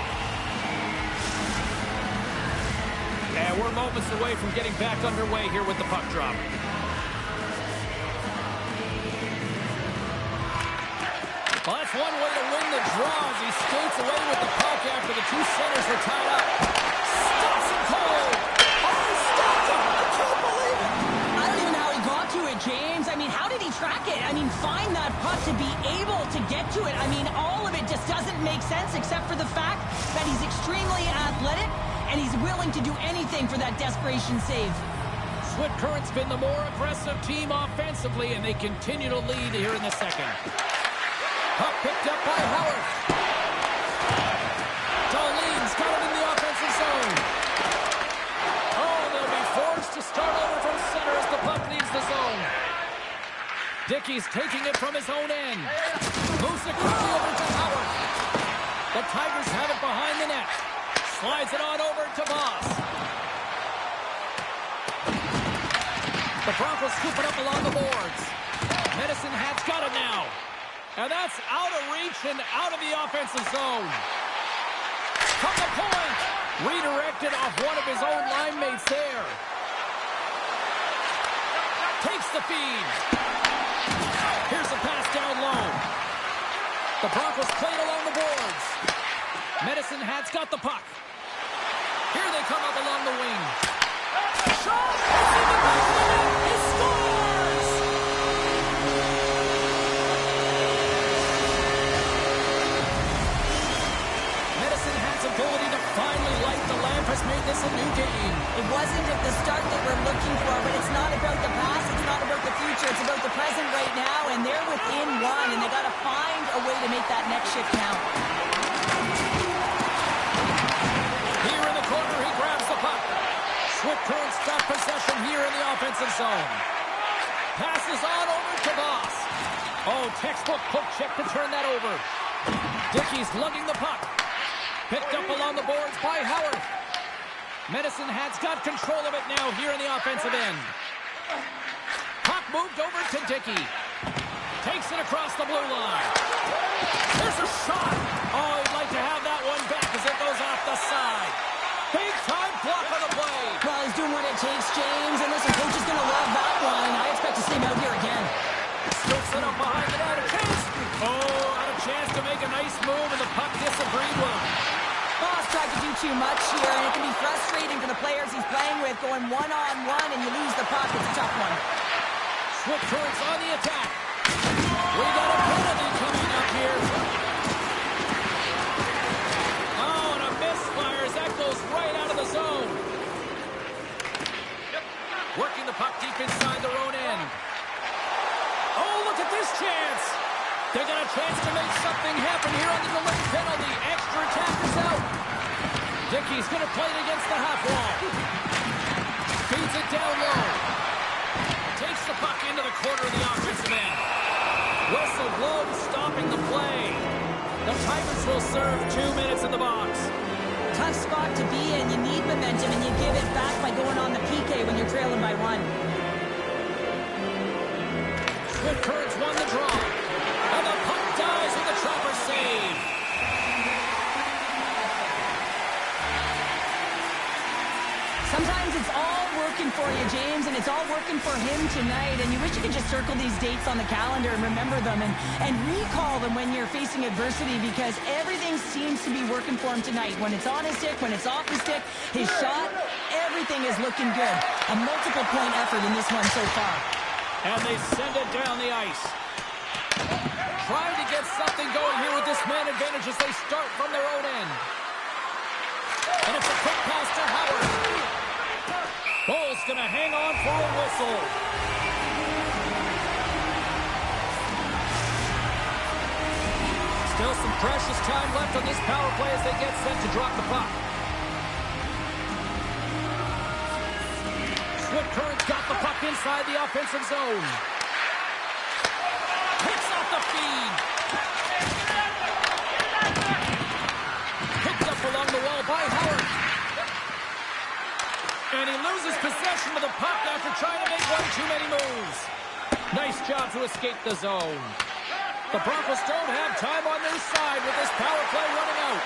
And we're moments away from getting back underway here with the puck drop. Well, that's one way to win the draw as he skates away with the puck after the 2 centers are tied up. Stops it cold. Oh, he stopped it. I can't believe it. I don't even know how he got to it, James. I mean, how did he track it? I mean, find that puck to be able to get to it. I mean, all of it just doesn't make sense except for the fact that he's extremely athletic and he's willing to do anything for that desperation save. Swift Current's been the more aggressive team offensively, and they continue to lead here in the second. Puck picked up by Howard. Darlene's got it in the offensive zone. Oh, they'll be forced to start over from center as the puck leaves the zone. Dickey's taking it from his own end. Moves it quickly over to Howard. The Tigers have it behind the net. Slides it on over to Voss. The Broncos scoop it up along the boards. Medicine Hat's got it now. And that's out of reach and out of the offensive zone. From the point. Redirected off one of his own line mates there. Takes the feed. Here's a pass down low. The Broncos played along the boards. Medicine Hat's got the puck. Here they come up along the wing. Shot! He scores! Medicine Hat's ability to finally light the lamp has made this a new game. It wasn't at the start that we're looking for, but it's not about the past, it's not about the future, it's about the present right now, and they're within one, and they got to find a way to make that next shift count. Here in the corner, he grabs the puck. Swift Current's got possession here in the offensive zone. Passes on over to Voss. Oh, textbook poke check to turn that over. Dickey's lugging the puck. Picked up along the boards by Howard. Medicine Hat's got control of it now here in the offensive end. Puck moved over to Dickey. Takes it across the blue line. There's a shot. Oh, he'd like to have that one back as it goes off the side. Big time block on the play. Well, he's doing what it takes, James. And listen, coach is going to love that one. I expect to see him out here again. Scoops it up behind the net. A chance. Oh, had a chance to make a nice move, and the puck disagreed with him. Voss tried to do too much here, and it can be frustrating for the players he's playing with, going one-on-one, and you lose the puck. It's a tough one. Swift Current's on the attack. We got a penalty coming up here. Oh, and a misfire as that goes right out of the zone. Working the puck deep inside their own end. Oh, look at this chance. They got a chance to make something happen here on the delayed penalty. Extra attackers out. Dickey's going to play it against the half wall. Feeds it down low. Takes the puck into the corner of the offensive end. Whistle blown, stopping the play. The Tigers will serve 2 minutes in the box. Tough spot to be in. You need momentum, and you give it back by going on the PK when you're trailing by one. Swift Currents won the draw. And the puck dies with a chopper save. Sometimes it's all working for you, James, and it's all working for him tonight. And you wish you could just circle these dates on the calendar and remember them and recall them when you're facing adversity, because everything seems to be working for him tonight. When it's on his stick, when it's off his stick, his shot, everything is looking good. A multiple-point effort in this one so far. And they send it down the ice. Trying to get something going here with this man advantage as they start from their own end. And it's a quick pass to Howard. Bull's going to hang on for a whistle. Still some precious time left on this power play as they get set to drop the puck. Swift Current's got the puck inside the offensive zone. Picks off the feed. Picked up along the wall by Howard. And he loses possession of the puck after trying to make one too many moves. Nice job to escape the zone. The Broncos don't have time on their side with this power play running out.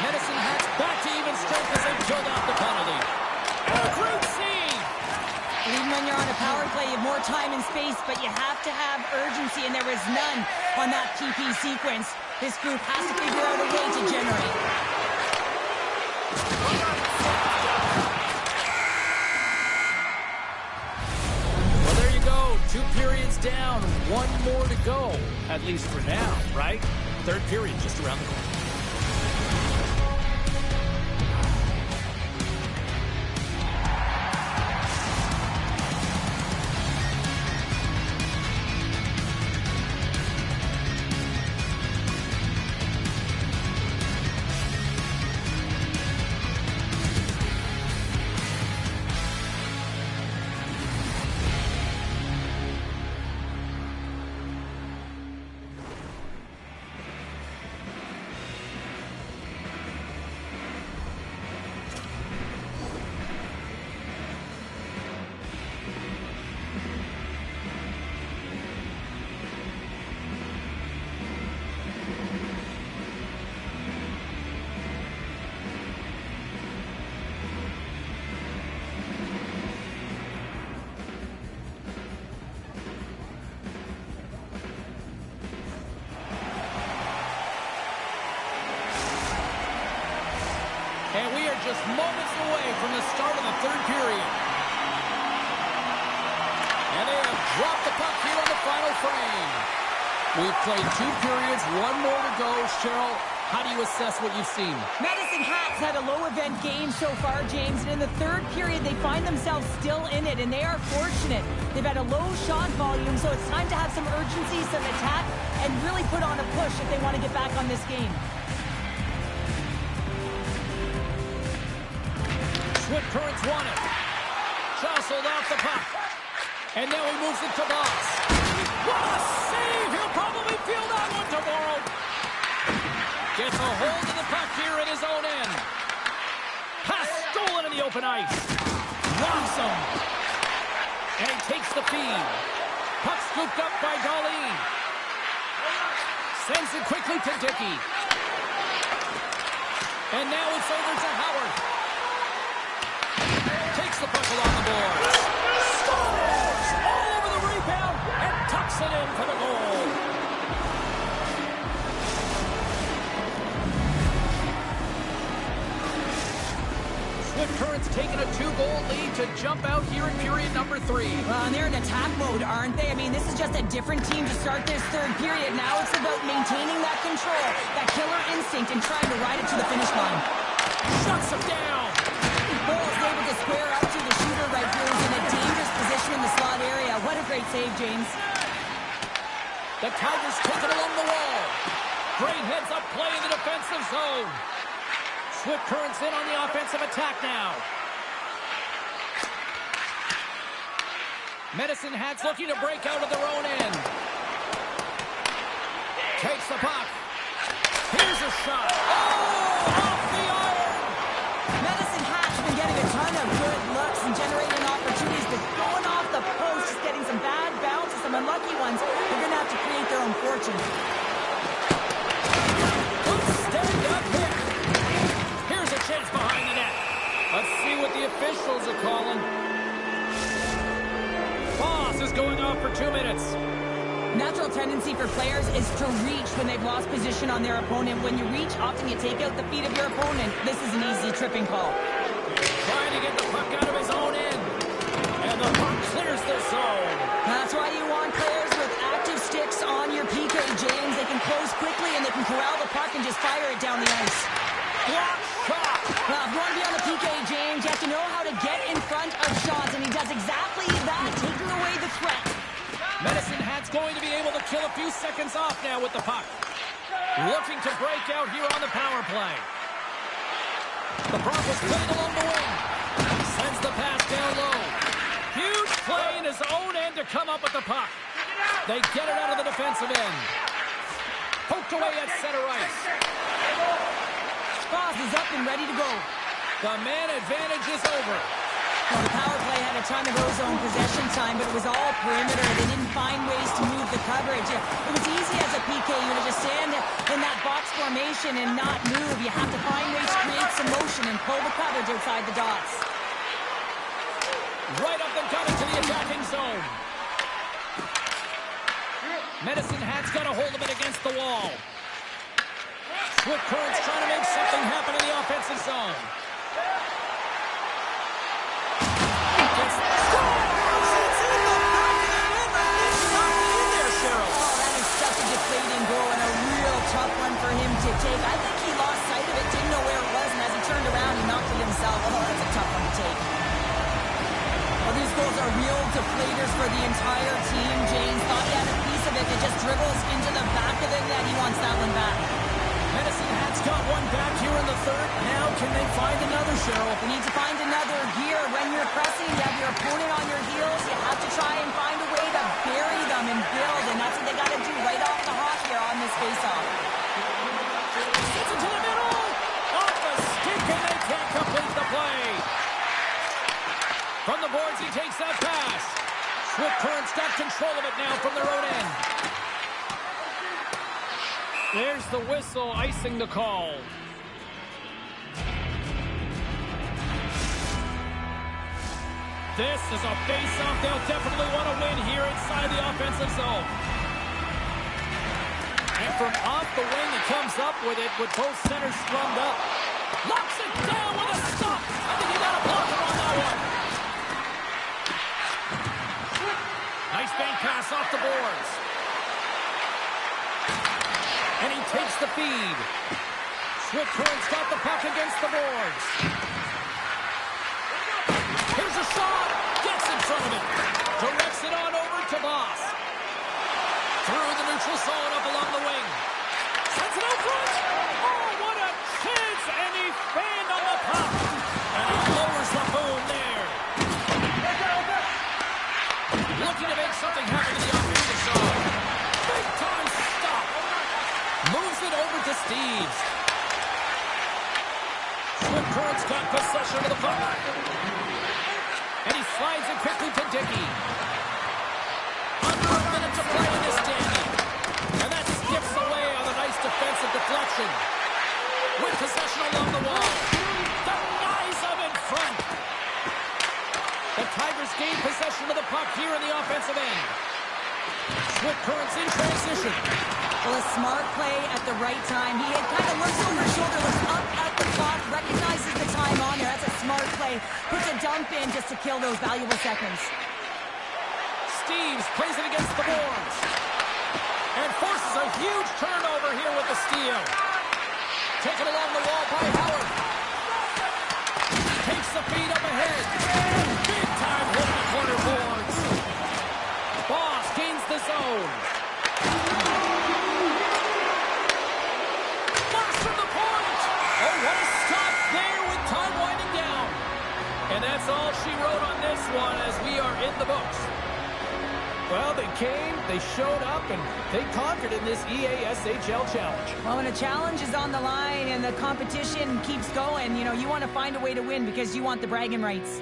Medicine Hat's back to even strength as they killed out the penalty. Oh, great save! Even when you're on a power play, you have more time and space, but you have to have urgency, and there was none on that PP sequence. This group has to figure out a way to generate. Well, there you go. 2 periods down, 1 more to go, at least for now, right? Third period just around the corner. just moments away from the start of the third period. And they have dropped the puck here on the final frame. We've played 2 periods, 1 more to go. Cheryl, how do you assess what you've seen? Medicine Hat's had a low-event game so far, James, and in the third period, they find themselves still in it, and they are fortunate. They've had a low shot volume, so it's time to have some urgency, some attack, and really put on a push if they want to get back on this game. Swift Currents won it. Jostled off the puck. And now he moves it to Boss. What a save! He'll probably feel that one tomorrow. Gets a hold of the puck here at his own end. Pass stolen in the open ice. Knocks him. And he takes the feed. Puck scooped up by Darlene. Sends it quickly to Dickey. And now it's over to Howard. Takes the puck along the boards. Scores! All over the rebound and tucks it in for the goal. Swift Currents taking a 2-goal lead to jump out here in period number 3. Well, and they're in attack mode, aren't they? I mean, this is just a different team to start this third period. Now it's about maintaining that control, that killer instinct, and trying to ride it to the finish line. Shuts him down. Ball is able to square up to the shooter right here. He's in a dangerous position in the slot area. What a great save, James. The Tigers take it along the wall. Great heads-up play in the defensive zone. Swift Currents in on the offensive attack now. Medicine Hat's looking to break out of their own end. Takes the puck. Here's a shot. Oh, off the iron. Medicine Hat's been getting a ton of good looks and generating opportunities, but going off the post, just getting some bad bounces, some unlucky ones. They're going to have to create their own fortune. Good stand-up hit. Here's a chance behind the net. Let's see what the officials are calling. Boss is going off for 2 minutes. Natural tendency for players is to reach when they've lost position on their opponent. When you reach, often you take out the feet of your opponent. This is an easy tripping call. Trying to get the puck out of his own end. And the puck clears the zone. That's why you want players with active sticks on your PK, James. They can close quickly and they can corral the puck and just fire it down the ice. Block shot. Well, if you want to be on the PK, James, you have to know how to get in front of shots, and he does exactly that, taking away the threat. Medicine Hat's going to be able to kill a few seconds off now with the puck. Looking to break out here on the power play. The Broncos putting along the wing. Sends the pass down low. Huge play in his own end to come up with the puck. They get it out of the defensive end. Poked away at center ice. Boss is up and ready to go. The man advantage is over. Well, the power play had a ton of ozone possession time, but it was all perimeter. They didn't find ways to move the coverage. It was easy as a PK. You would just stand in that box formation and not move. You have to find ways to create some motion and pull the coverage outside the dots. Right up and got into the attacking zone. Medicine Hat's got a hold of it against the wall. Swift Currents trying to make something happen in the offensive zone. For him to take. I think he lost sight of it, didn't know where it was, and as he turned around, he knocked it himself. Oh, that's a tough one to take. Well, these goals are real deflators for the entire team. James thought he had a piece of it. It just dribbles into the back of the net. He wants that one back. Medicine Hat's got one back here in the third. Now can they find another, Cheryl? They need to find another gear. When you're pressing, you have your opponent on your heels. You have to try and find a way to bury them and build, and that's what they got to do right off the hop here on this face-off. Gets into the middle. Off the stick, and they can't complete the play. From the boards, he takes that pass. Swift Currents got control of it now from their own end. There's the whistle, icing the call. This is a face-off they'll definitely want to win here inside the offensive zone. And from off the wing, he comes up with it with both centers sprung up. Locks it down with a stop. Bank pass off the boards. And he takes the feed. Swift Current's got the puck against the boards. Here's a shot. Gets in front of it. Directs it on over to Boss. Through the neutral zone up along the wing. Sends it out front. Oh, what a chance. And he fanned on the puck. And he lowers the boom there. Looking to make something happen to the offensive side. Big time stop. Moves it over to Steves. Swift Current's got possession of the puck. And he slides it quickly to Dickey. Under a minute to play in this game. And that skips away on a nice defensive deflection. With possession along the wall. Denies him in front. The Tigers gain possession of the puck here in the offensive end. Swift Current's in transition. Well, a smart play at the right time. He had kind of looks over his shoulder, looks up at the clock, recognizes the time on there. That's a smart play. Puts a dump in just to kill those valuable seconds. Steves plays it against the boards. And forces a huge turnover here with the steal. Taken along the wall by Howard. Takes the feed up ahead. Big time hit the corner boards. Boss gains the zone. Marks from the point. Oh, what a stop there with time winding down. And that's all she wrote on this one as we are in the books. Well, they came, they showed up, and they conquered in this EASHL challenge. Well, when a challenge is on the line and the competition keeps going, you want to find a way to win because you want the bragging rights.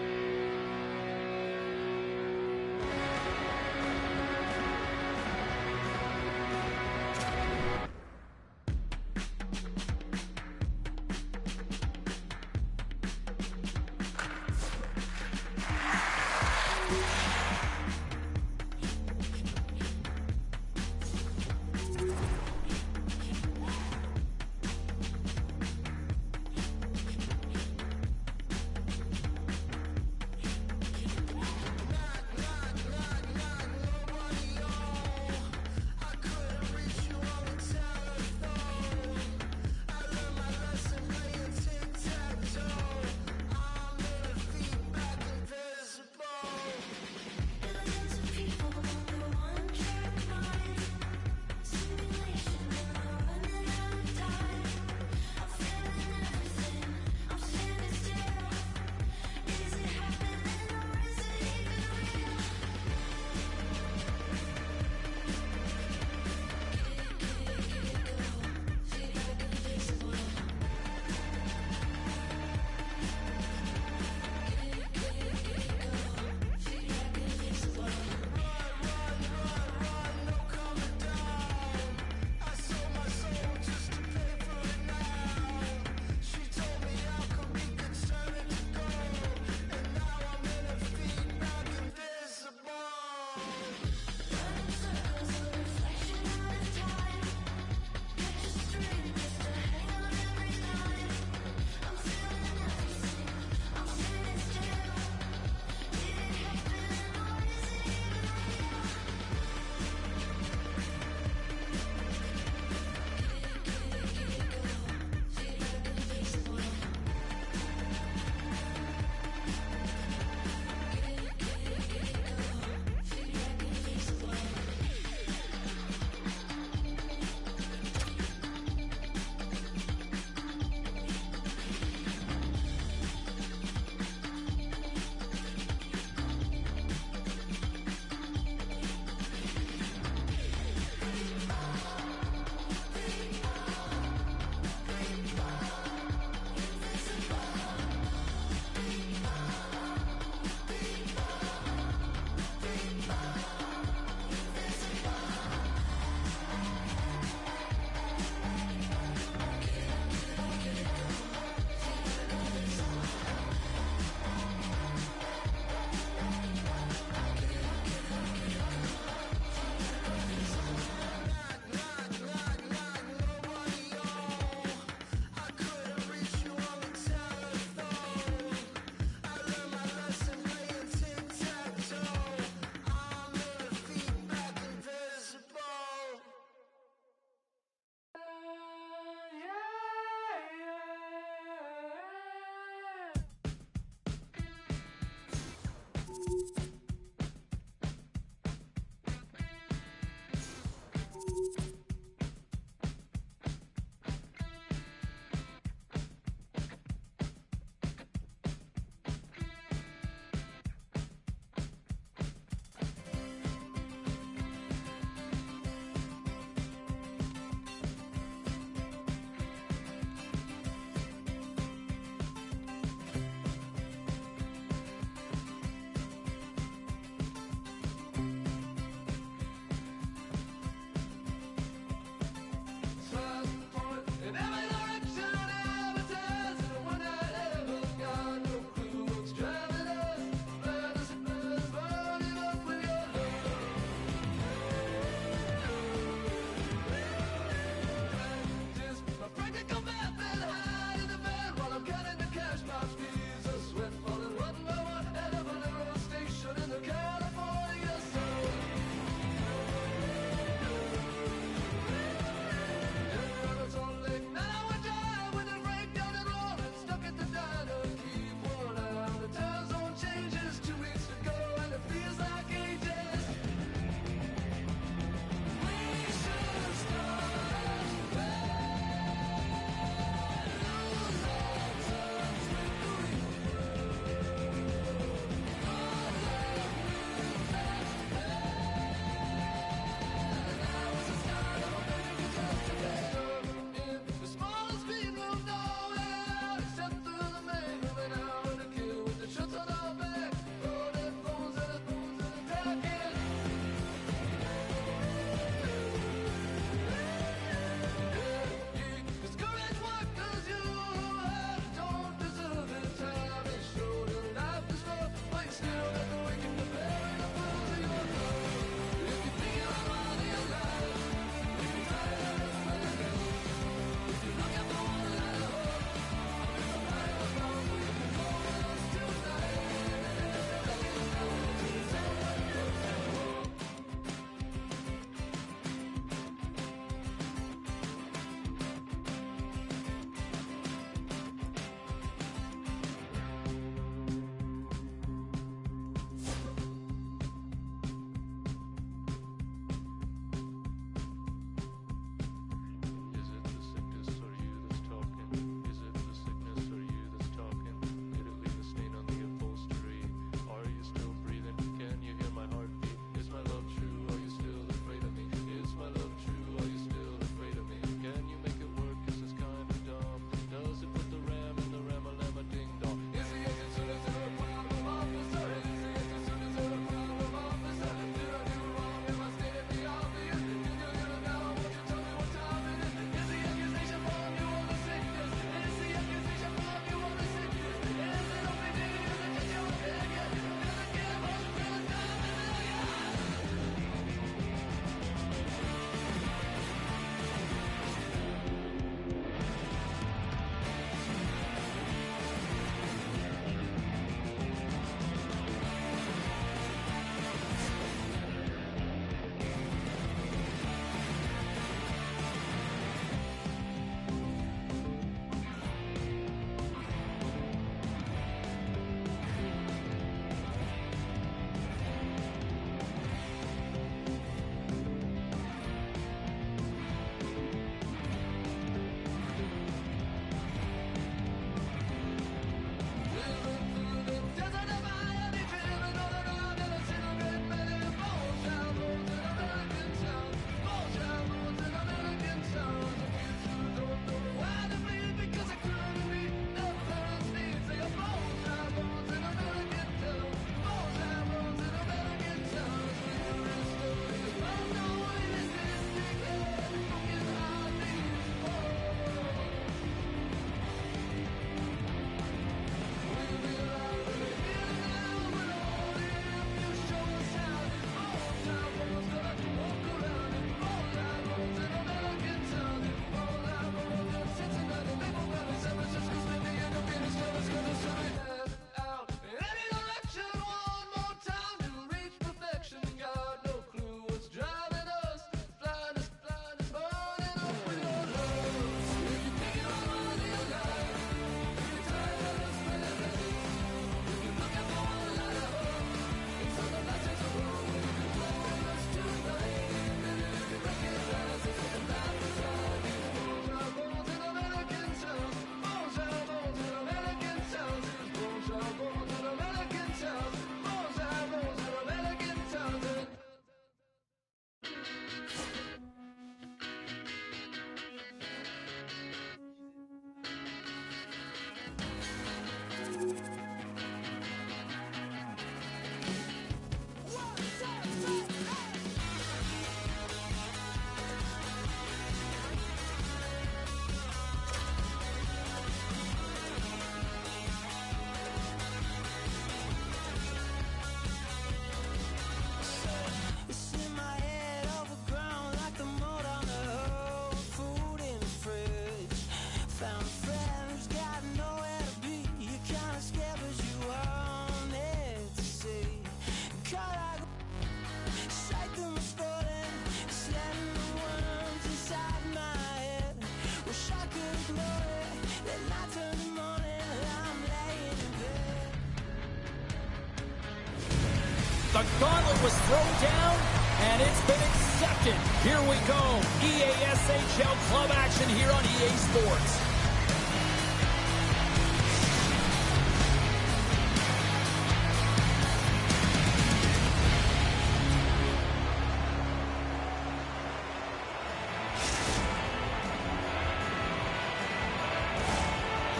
The gauntlet was thrown down, and it's been accepted. Here we go. EASHL club action here on EA Sports.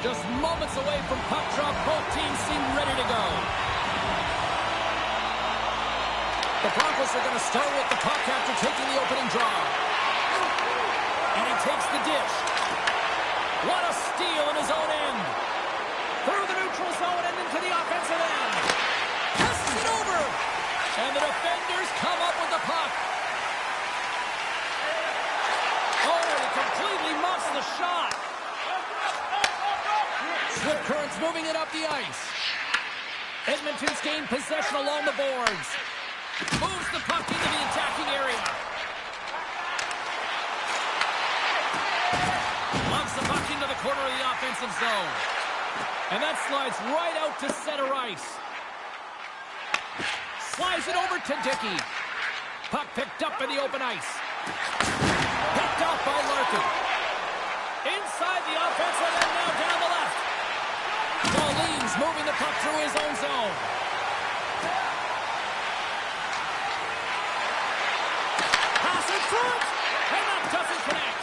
Just moments away from puck drop, both teams seem ready to go. The Broncos are going to start with the puck after taking the opening draw. And he takes the dish. What a steal in his own end. Through the neutral zone and into the offensive end. Passes it over. And the defenders come up with the puck. Oh, he completely muffs the shot. Swift Currents moving it up the ice. Edmonton's gained possession along the boards. Moves the puck into the attacking area. Loves the puck into the corner of the offensive zone. And that slides right out to center ice. Slides it over to Dickey. Puck picked up in the open ice. Picked up by Larkin. Inside the offensive end, now down the left. Pauline's moving the puck through his own zone. Pass in front, and that doesn't connect.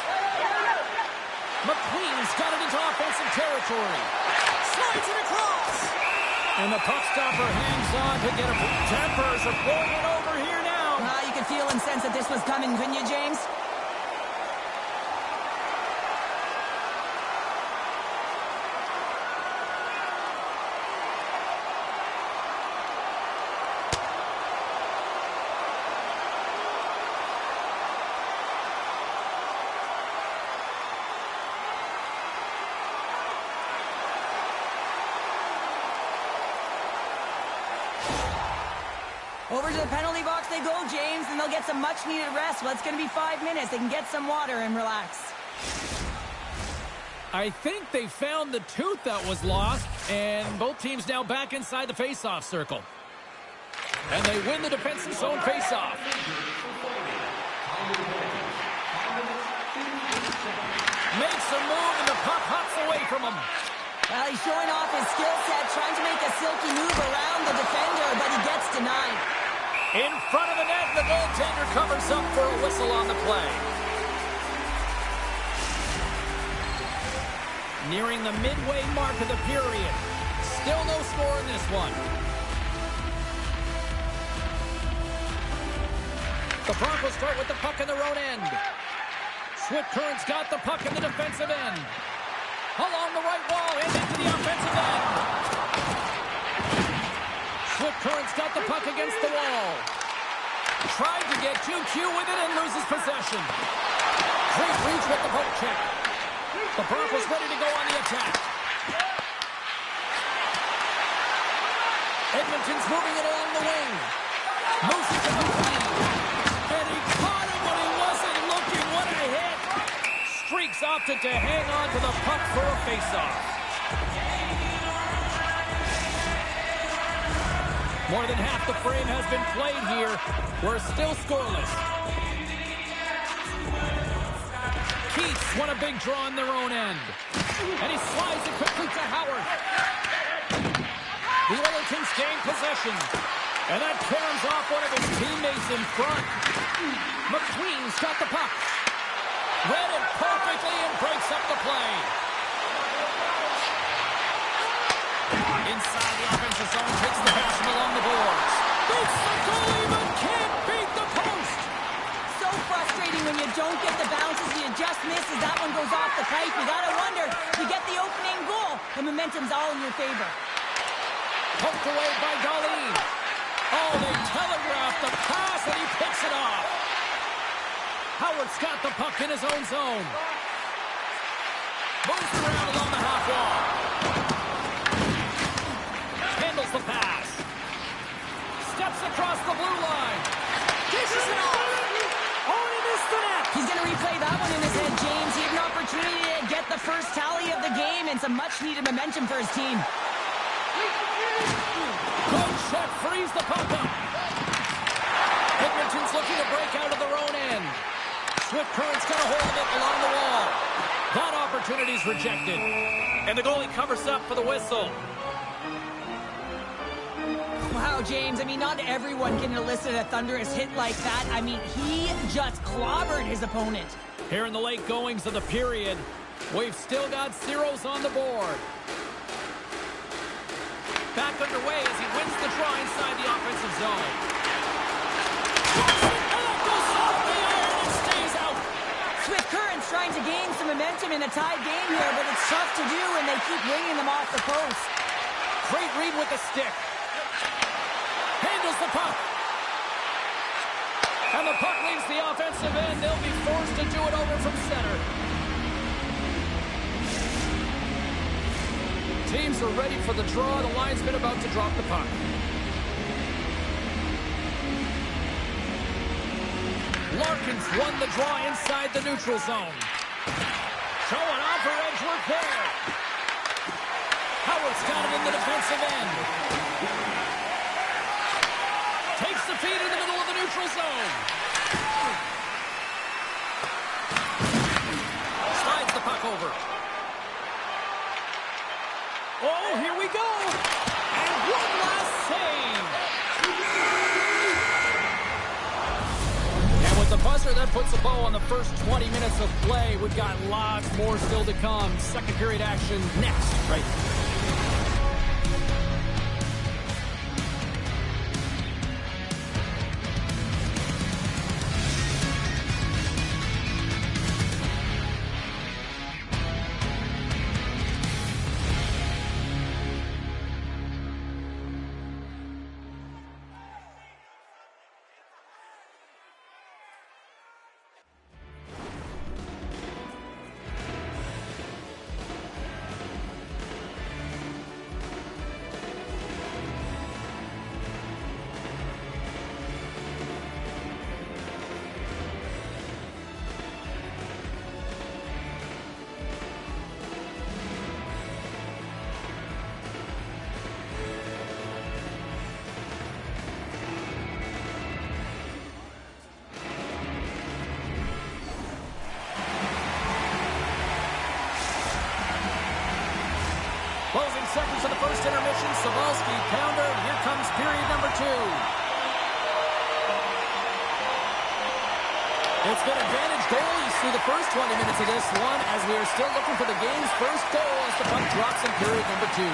McQueen's got it into offensive territory. Slides it across. And the puck stopper hangs on to get a... Tempers are boiling over here now. You could feel and sense that this was coming, couldn't you, James? Over to the penalty box they go, James, and they'll get some much-needed rest. Well, it's going to be 5 minutes. They can get some water and relax. I think they found the tooth that was lost, and both teams now back inside the face-off circle. And they win the defensive zone face-off. Makes a move, and the puck hops away from him. Well, he's showing off his skill set, trying to make a silky move around the defender, but he gets denied. In front of the net, the goaltender covers up for a whistle on the play. Nearing the midway mark of the period. Still no score in this one. The Broncos start with the puck in their own end. Swift Currents got the puck in the defensive end. Along the right wall and into the offensive end. Swift Currents got the puck against the wall. Tried to get 2Q with it and loses possession. Great reach with the poke check. The Broncos ready to go on the attack. Edmonton's moving it along the wing. Moves it to the lead. And he caught him when he wasn't looking. What a hit. Streaks opted to hang on to the puck for a faceoff. More than half the frame has been played here. We're still scoreless. Keats won a big draw in their own end. And he slides it quickly to Howard. The Oilers gain possession. And that caroms off one of his teammates in front. McQueen's got the puck. Read it perfectly and breaks up the play. Inside the offensive zone, takes the pass from along the boards. Beats the goalie, but can't beat the post. So frustrating when you don't get the bounces, you just miss as that one goes off the pipe. You gotta wonder, you get the opening goal, the momentum's all in your favor. Poked away by Darlene. Oh, they telegraphed the pass and he picks it off. Howard's got the puck in his own zone. Moves around along the half wall. Handles the pass. Steps across the blue line. Dishes it off. Oh, he missed the net. He's going to replay that one in his head, James. He had an opportunity to get the first tally of the game and some much-needed momentum for his team. Good check, frees the puck up. Edmonton's looking to break out of their own end. Swift Current's got a hold of it along the wall. That opportunity's rejected. And the goalie covers up for the whistle. Wow, James, I mean, not everyone can elicit a thunderous hit like that. I mean, he just clobbered his opponent. Here in the late goings of the period, we've still got zeros on the board. Back underway as he wins the draw inside the offensive zone. Oh, goes off the iron and stays out. Swift Current's trying to gain some momentum in a tied game here, but it's tough to do when they keep winging them off the post. Great read with the stick. Handles the puck. And the puck leaves the offensive end. They'll be forced to do it over from center. Teams are ready for the draw. The linesman about to drop the puck. Larkin's won the draw inside the neutral zone. Showing off her edge work there. Howard's got it in the defensive end. Takes the feed in the middle of the neutral zone. Slides the puck over. Oh, here we go. And one last save. And with the buzzer, that puts a bow on the first 20 minutes of play. We've got lots more still to come. Second period action next, right? Closing seconds of the first intermission. Savalsky, pounder. Here comes period number 2. It's been advantage goalies through the first 20 minutes of this one as we are still looking for the game's first goal as the puck drops in period number 2.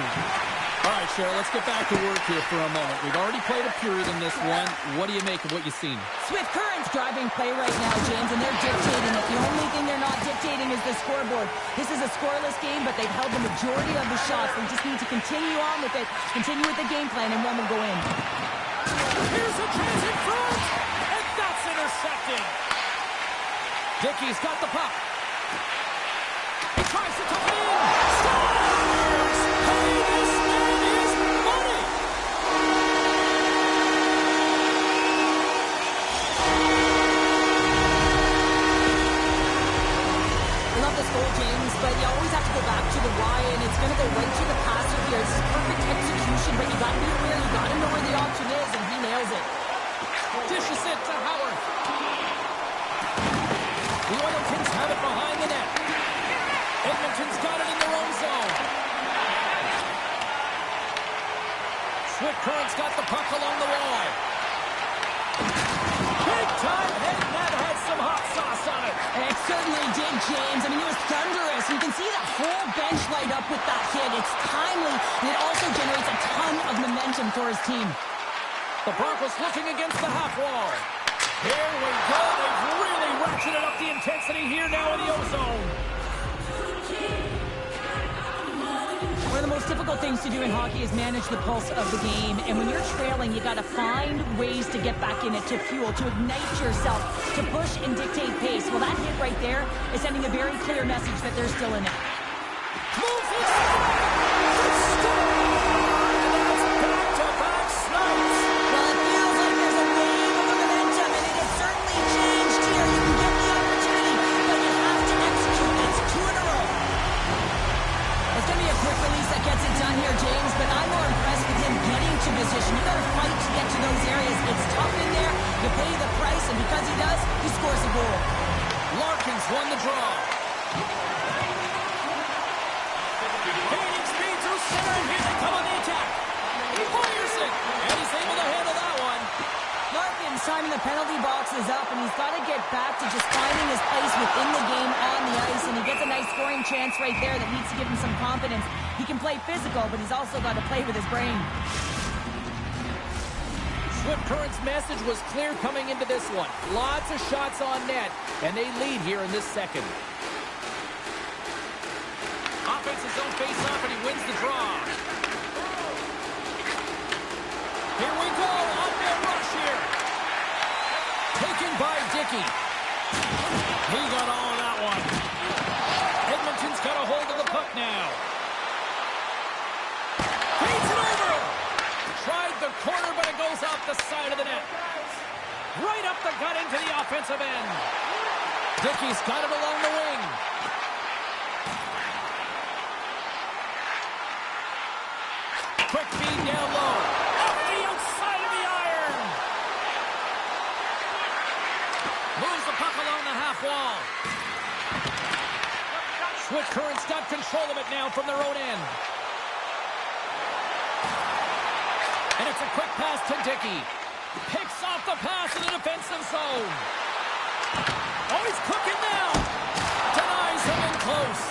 All right, Cheryl, let's get back to work here for a moment. We've already played a period in this one. What do you make of what you've seen? Swift Current's driving play right now, James, and they're dictating it. The only thing they're not dictating is the scoreboard. This is a scoreless game, but they've held the majority of the shots. They just need to continue on with it, continue with the game plan, and one will go in. Here's a chance in front, and that's intercepted. Dickey's got the puck. He tries to tuck it in. Scores! Hey, this man is money! I love this goal, James, but you always have to go back to the why, and it's going to go right to the passer here. It's perfect execution, but you got to be aware, you got to know where the option is, and he nails it. Dishes it to Howard. The Oilers have it behind the net. Edmonton's got it in their own zone. Swift Current's got the puck along the wall. Big time head net had some hot sauce on it. It certainly did, James. I mean, it was thunderous. You can see the whole bench light up with that hit. It's timely, and it also generates a ton of momentum for his team. The Broncos looking against the half wall. Here we go. They've really ratcheted up the intensity here now in the O-zone. One of the most difficult things to do in hockey is manage the pulse of the game. And when you're trailing, you got to find ways to get back in it, to fuel, to ignite yourself, to push and dictate pace. Well, that hit right there is sending a very clear message that they're still in it. Moves it. That's back-to-back snipes. Well, it feels like there's a wave of momentum, and it has certainly changed here. You can get the opportunity, but you have to execute. It's 2 in a row. It's going to be a quick release that gets it done here, James, but I'm more impressed with him getting to position. You got to fight to get to those areas. It's tough in there. You pay the price. time in the penalty box is up, and he's got to get back to just finding his place within the game on the ice, and he gets a nice scoring chance right there that needs to give him some confidence. He can play physical, but he's also got to play with his brain. Swift Current's message was clear coming into this one. Lots of shots on net, and they lead here in this second. Offense's zone face-off, and he wins the draw. Here we go, on their rush here. Taken by Dickey. He got all of that one. Edmonton's got a hold of the puck now. Feeds it over. Tried the corner, but it goes off the side of the net. Right up the gut into the offensive end. Dickey's got it along the wing. Quick feed down low. Off the outside of the iron. Moves the puck along the half wall. Swift Current's got control of it now from their own end. And it's a quick pass to Dickey. Picks off the pass in the defensive zone. Oh, he's cooking now. Denies him in close.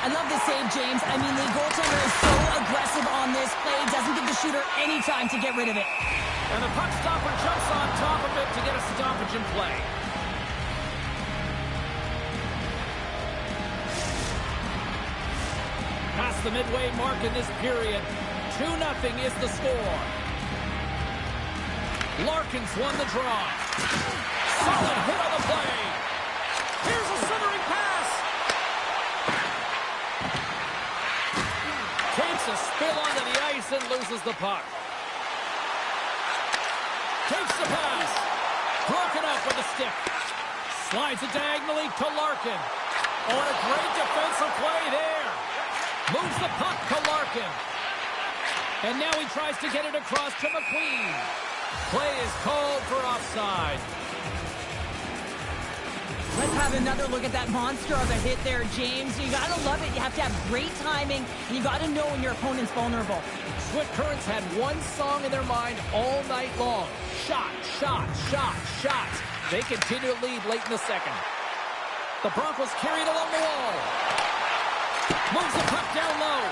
I love the save, James. I mean, the goaltender is so aggressive on this play. Doesn't give the shooter any time to get rid of it. And the puck stopper jumps on top of it to get a stoppage in play. Past the midway mark in this period. 2-0 is the score. Larkin's won the draw. Solid hit on the play. Here's a centering pass. Takes a spill onto the ice and loses the puck. Takes the pass. Broken up with a stick. Slides it diagonally to Larkin. Oh, and a great defensive play there. Moves the puck to Larkin. And now he tries to get it across to McQueen. Play is called for offside. Let's have another look at that monster of a hit there, James. You got to love it. You have to have great timing, and you got to know when your opponent's vulnerable. Swift Currents had one song in their mind all night long. Shot, shot, shot, shot. They continue to lead late in the second. The Broncos carry it along the wall. Moves the puck down low.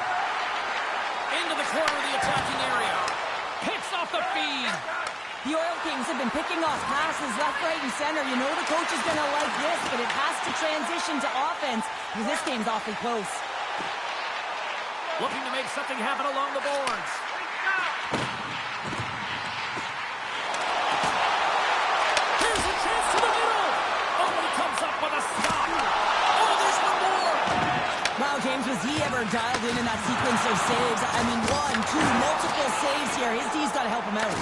Into the corner of the attacking area. Picks off the feed. The Oil Kings have been picking off passes left, right, and center. You know the coach is going to like this, but it has to transition to offense because this game's awfully close. Looking to make something happen along the boards. Here's a chance to the middle. Oh, he comes up with a stop. Oh, there's one more. Wow, James, was he ever dialed in that sequence of saves? I mean, 1, 2, multiple saves here. His D's got to help him out.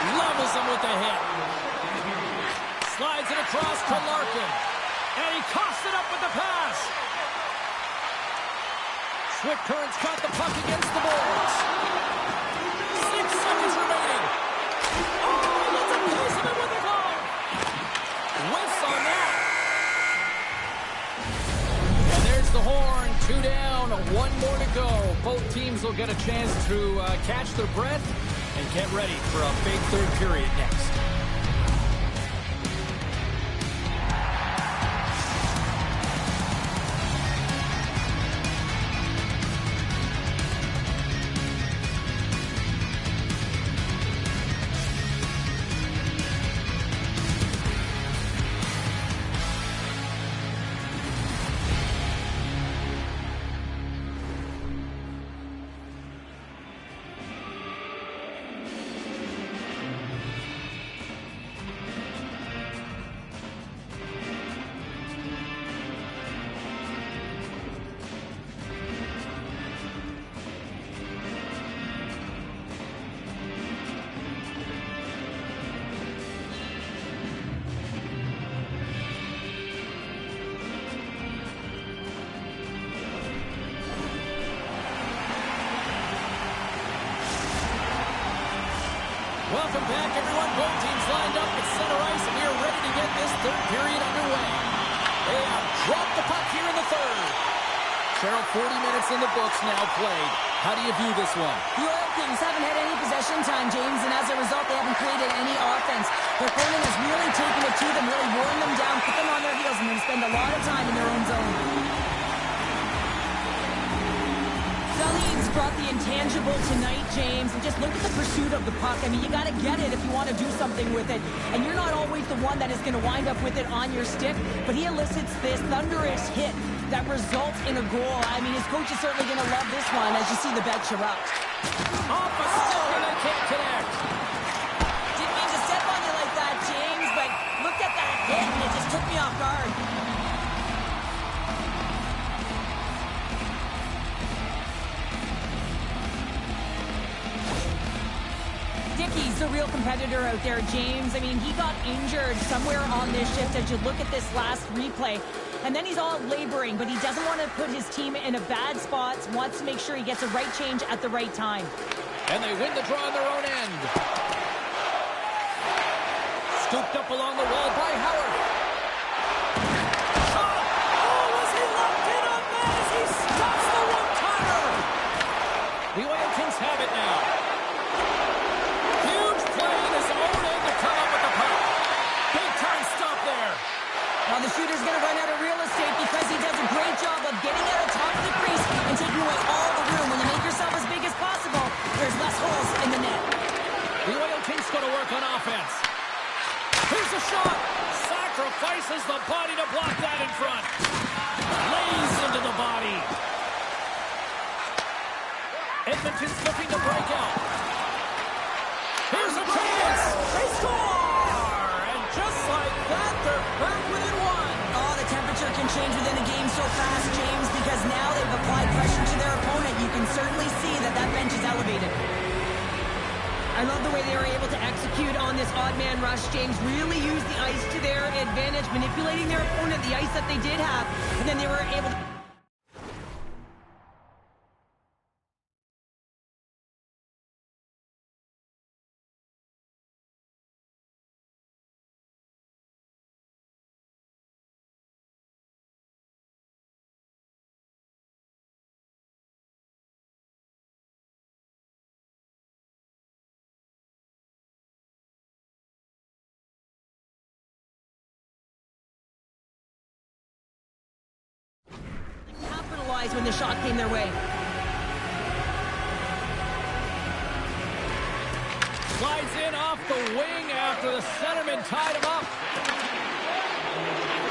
Levels him with the hit. Slides it across to Larkin. And he coughs it up with the pass. Swift Currents caught the puck against the boards. 6 seconds remaining. Oh, that's a piece of it with the glove. Whiffs on that. And there's the horn. 2 down, 1 more to go. Both teams will get a chance to catch their breath and get ready for a big third period next. Welcome back, everyone. Both teams lined up at center ice, and we are ready to get this third period underway. They have dropped the puck here in the third. Cheryl, 40 minutes in the books now played. How do you view this one? The Oil Kings haven't had any possession time, James, and as a result, they haven't created any offense. Their opponent has really taken it to them, really worn them down, put them on their heels, and they spend a lot of time in their own zone. Salih's brought the intangible tonight, James, and just look at the pursuit of the puck. I mean, you got to get it if you want to do something with it, and you're not always the one that is going to wind up with it on your stick, but he elicits this thunderous hit that results in a goal. I mean, his coach is certainly going to love this one as you see the bench erupt. Off a stick and they can't connect. Didn't mean to step on you like that, James, but look at that hit and it just took me off guard. Dickey's the real competitor out there, James. I mean, he got injured somewhere on this shift as you look at this last replay. And then he's all laboring, but he doesn't want to put his team in a bad spot, wants to make sure he gets a right change at the right time. And they win the draw on their own end. Scooped up along the wall by Howard. Shot! Oh, was he locked in on that as he stops the one-timer? The Oil Kings have it now. Huge play in his own end to come up with the puck. Big time stop there. Now the shooter's going to run out of real estate because he does a great job of getting out of top of the crease and taking away all the room. When you make yourself as big as possible, there's less holes in the net. The Oil Kings go to work on offense. Here's a shot. Sacrifices the body to block that in front. Lays into the body. Edmonton's looking to break out. Here's a chance. They score! And just like that, they're back within one. Oh, the temperature can change within a game so fast, James, because now they've applied pressure to their opponent. You can certainly see that that bench is elevated. I love the way they were able to execute on this odd man rush, James. Really use the ice to their advantage, manipulating their opponent, the ice that they did have, and then they were able to... capitalize when the shot came their way. Slides in off the wing after the centerman tied him up.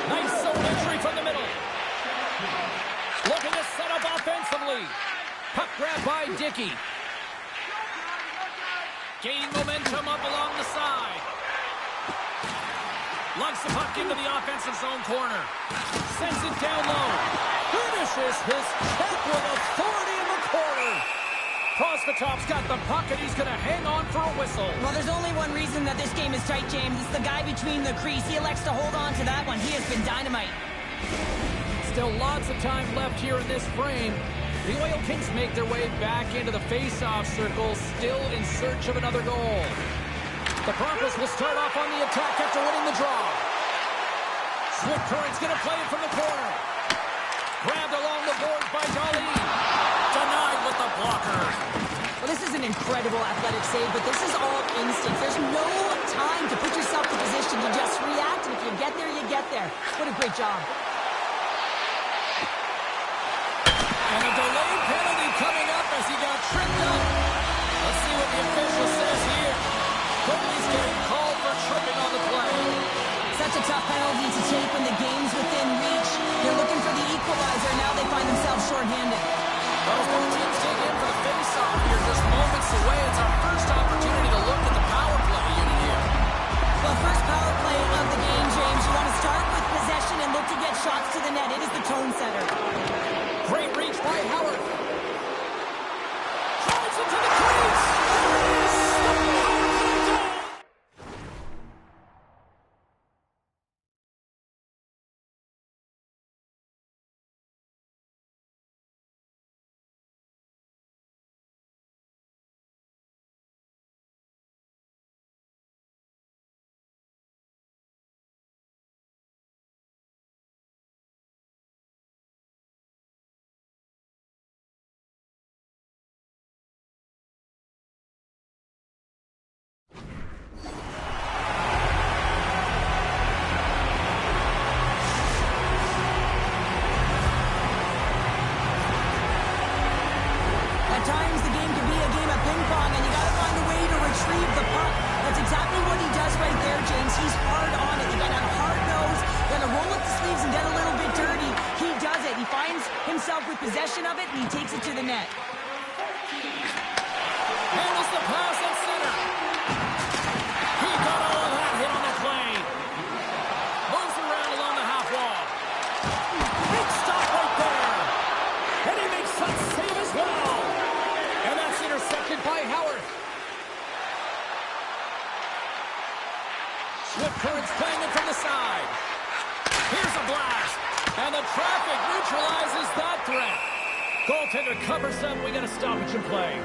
Nice zone entry from the middle. Looking to set up offensively. Puck grab by Dickey. Gaining momentum up along the side. Lugs the puck into the offensive zone corner. Sends it down low. Finishes his check with authority in the corner. Prosvetop's got the puck and he's going to hang on for a whistle. Well, there's only one reason that this game is tight, James. It's the guy between the crease. He elects to hold on to that one. He has been dynamite. Still lots of time left here in this frame. The Oil Kings make their way back into the face-off circle, still in search of another goal. The Broncos will start off on the attack after winning the draw. Swift Current's going to play it from the corner. Grabbed along the boards by Darlene. Denied with the blocker. Well, this is an incredible athletic save, but this is all instinct. There's no time to put yourself in position to just react, and if you get there, you get there. What a great job. And a delayed penalty coming up as he got tripped up. Let's see what the official says here. Cody's getting called for tripping on the play. Such a tough penalty to take when the game's within reach. They're looking for the equalizer, now they find themselves shorthanded. Well, both teams dig in for the face-off here just moments away. It's our first opportunity to look at the power play unit here. Well, first power play of the game, James. You want to start with possession and look to get shots to the net. It is the tone setter. Great reach by Howard. possession of it, and he takes it to the net. Handles the pass at center. He got all of that hit on the play. Moves around along the half wall. Big stop right there. And he makes that save as well. And that's intercepted by Howard. Swift Current's playing it from the side. Here's a blast. And the traffic neutralizes that threat. Goaltender covers up. We got a stoppage in play.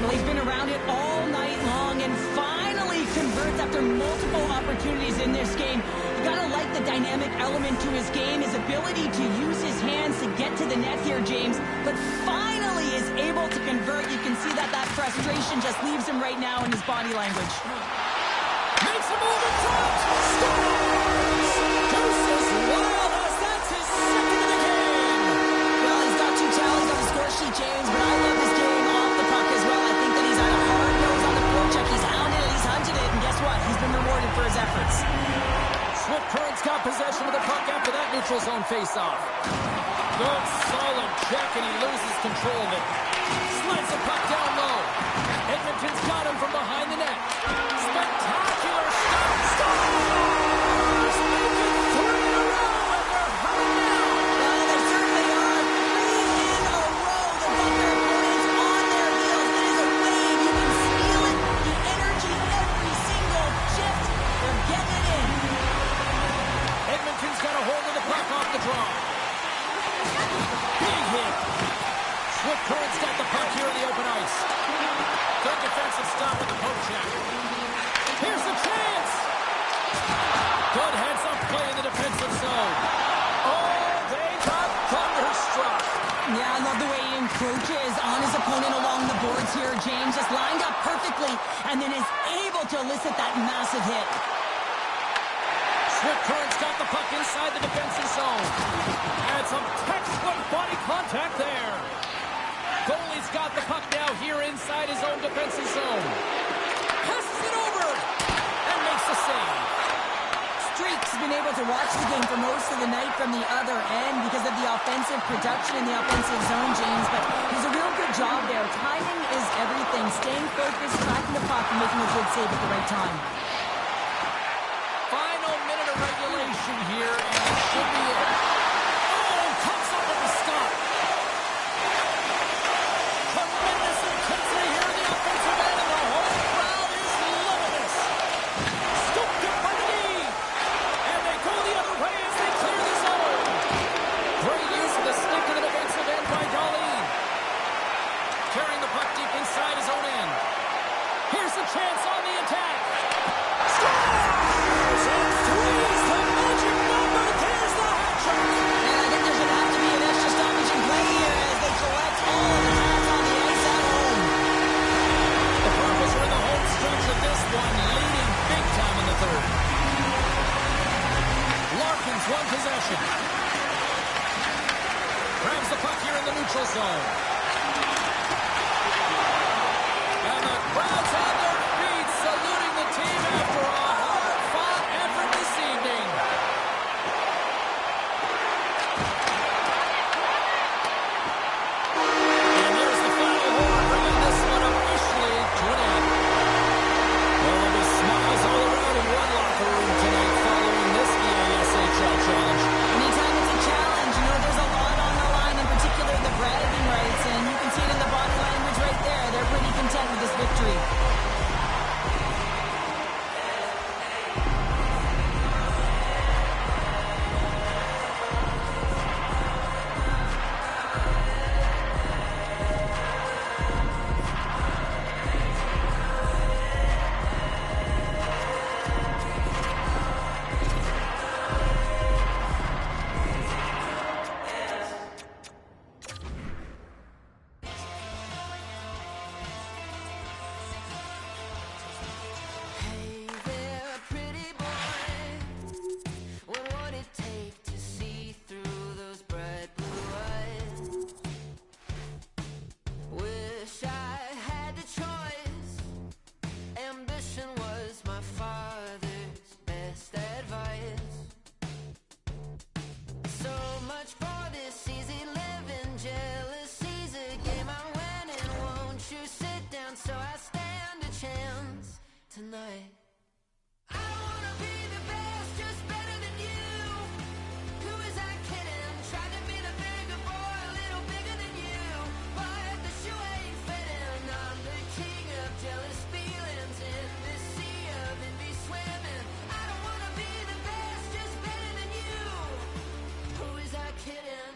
Well, he's been around it all night long and finally converts after multiple opportunities in this game. You gotta like the dynamic element to his game, his ability to use his hands to get to the net here, James, but finally is able to convert. You can see that frustration just leaves him right now in his body language. Makes a move in front. Scores! Deuces Wild as that's his second of the game. Well, he's got 2 tallies on the score sheet, James, but I love his game off the puck as well. I think that he's had a hard nose on the forecheck. He's hounded it, he's hunted it, and guess what? He's been rewarded for his efforts. Swift Current's got possession of the puck after that neutral zone faceoff. Good, solid check, and he loses control of it. Slides the puck down low. Edmonton's got him from behind the net. Spectacular stop. Scores! Make it 3 in a row, and they're hurting now. Well, they certainly are. 3 in a row. The Bucker opponents on their heels. It is a wave. You can feel it. The energy every single shift. They're getting it in. Edmonton's got a hold of the puck off the draw. Big hit. Swift Current's got the puck here in the open ice. Good defensive stop with the poke check. Here's the chance. Good heads-up play in the defensive zone. Oh, they got thunderstruck. Yeah, I love the way he encroaches on his opponent along the boards here. James just lined up perfectly and then is able to elicit that massive hit. Swift Current's got the puck inside the defensive zone. And some textbook body contact there. Goalie's got the puck now here inside his own defensive zone. Passes it over and makes the save. Streak's been able to watch the game for most of the night from the other end because of the offensive production in the offensive zone, James, but he's a real good job there. Timing is everything. Staying focused, tracking the puck, and making a good save at the right time. Final minute of regulation here, and it should be it. Oh, comes up with the stop. Tremendous intensity here in the offensive end, and the whole crowd is loving this. Scooped up by the knee, and they go the other way as they clear the zone. Great use of the stick in the defensive end by Darlene. Carrying the puck deep inside his own end. Here's the chance on the attack. Scores! And three's the magic number. There's the hat trick. And I think there's going to have to be an extra stoppage in play here as they collect all of the pads on the ice at home. The Broncos are in the home stretch of this one, leading big time in the third. Larkin's won possession. Grabs the puck here in the neutral zone. And the crowd's on their feet, saluting the team after a tonight. I don't wanna be the best, just better than you. Who is I kidding? Tried to be the bigger boy, a little bigger than you. But the shoe ain't fitting. I'm the king of jealous feelings in this sea of envy swimming. I don't wanna be the best, just better than you. Who is I kidding?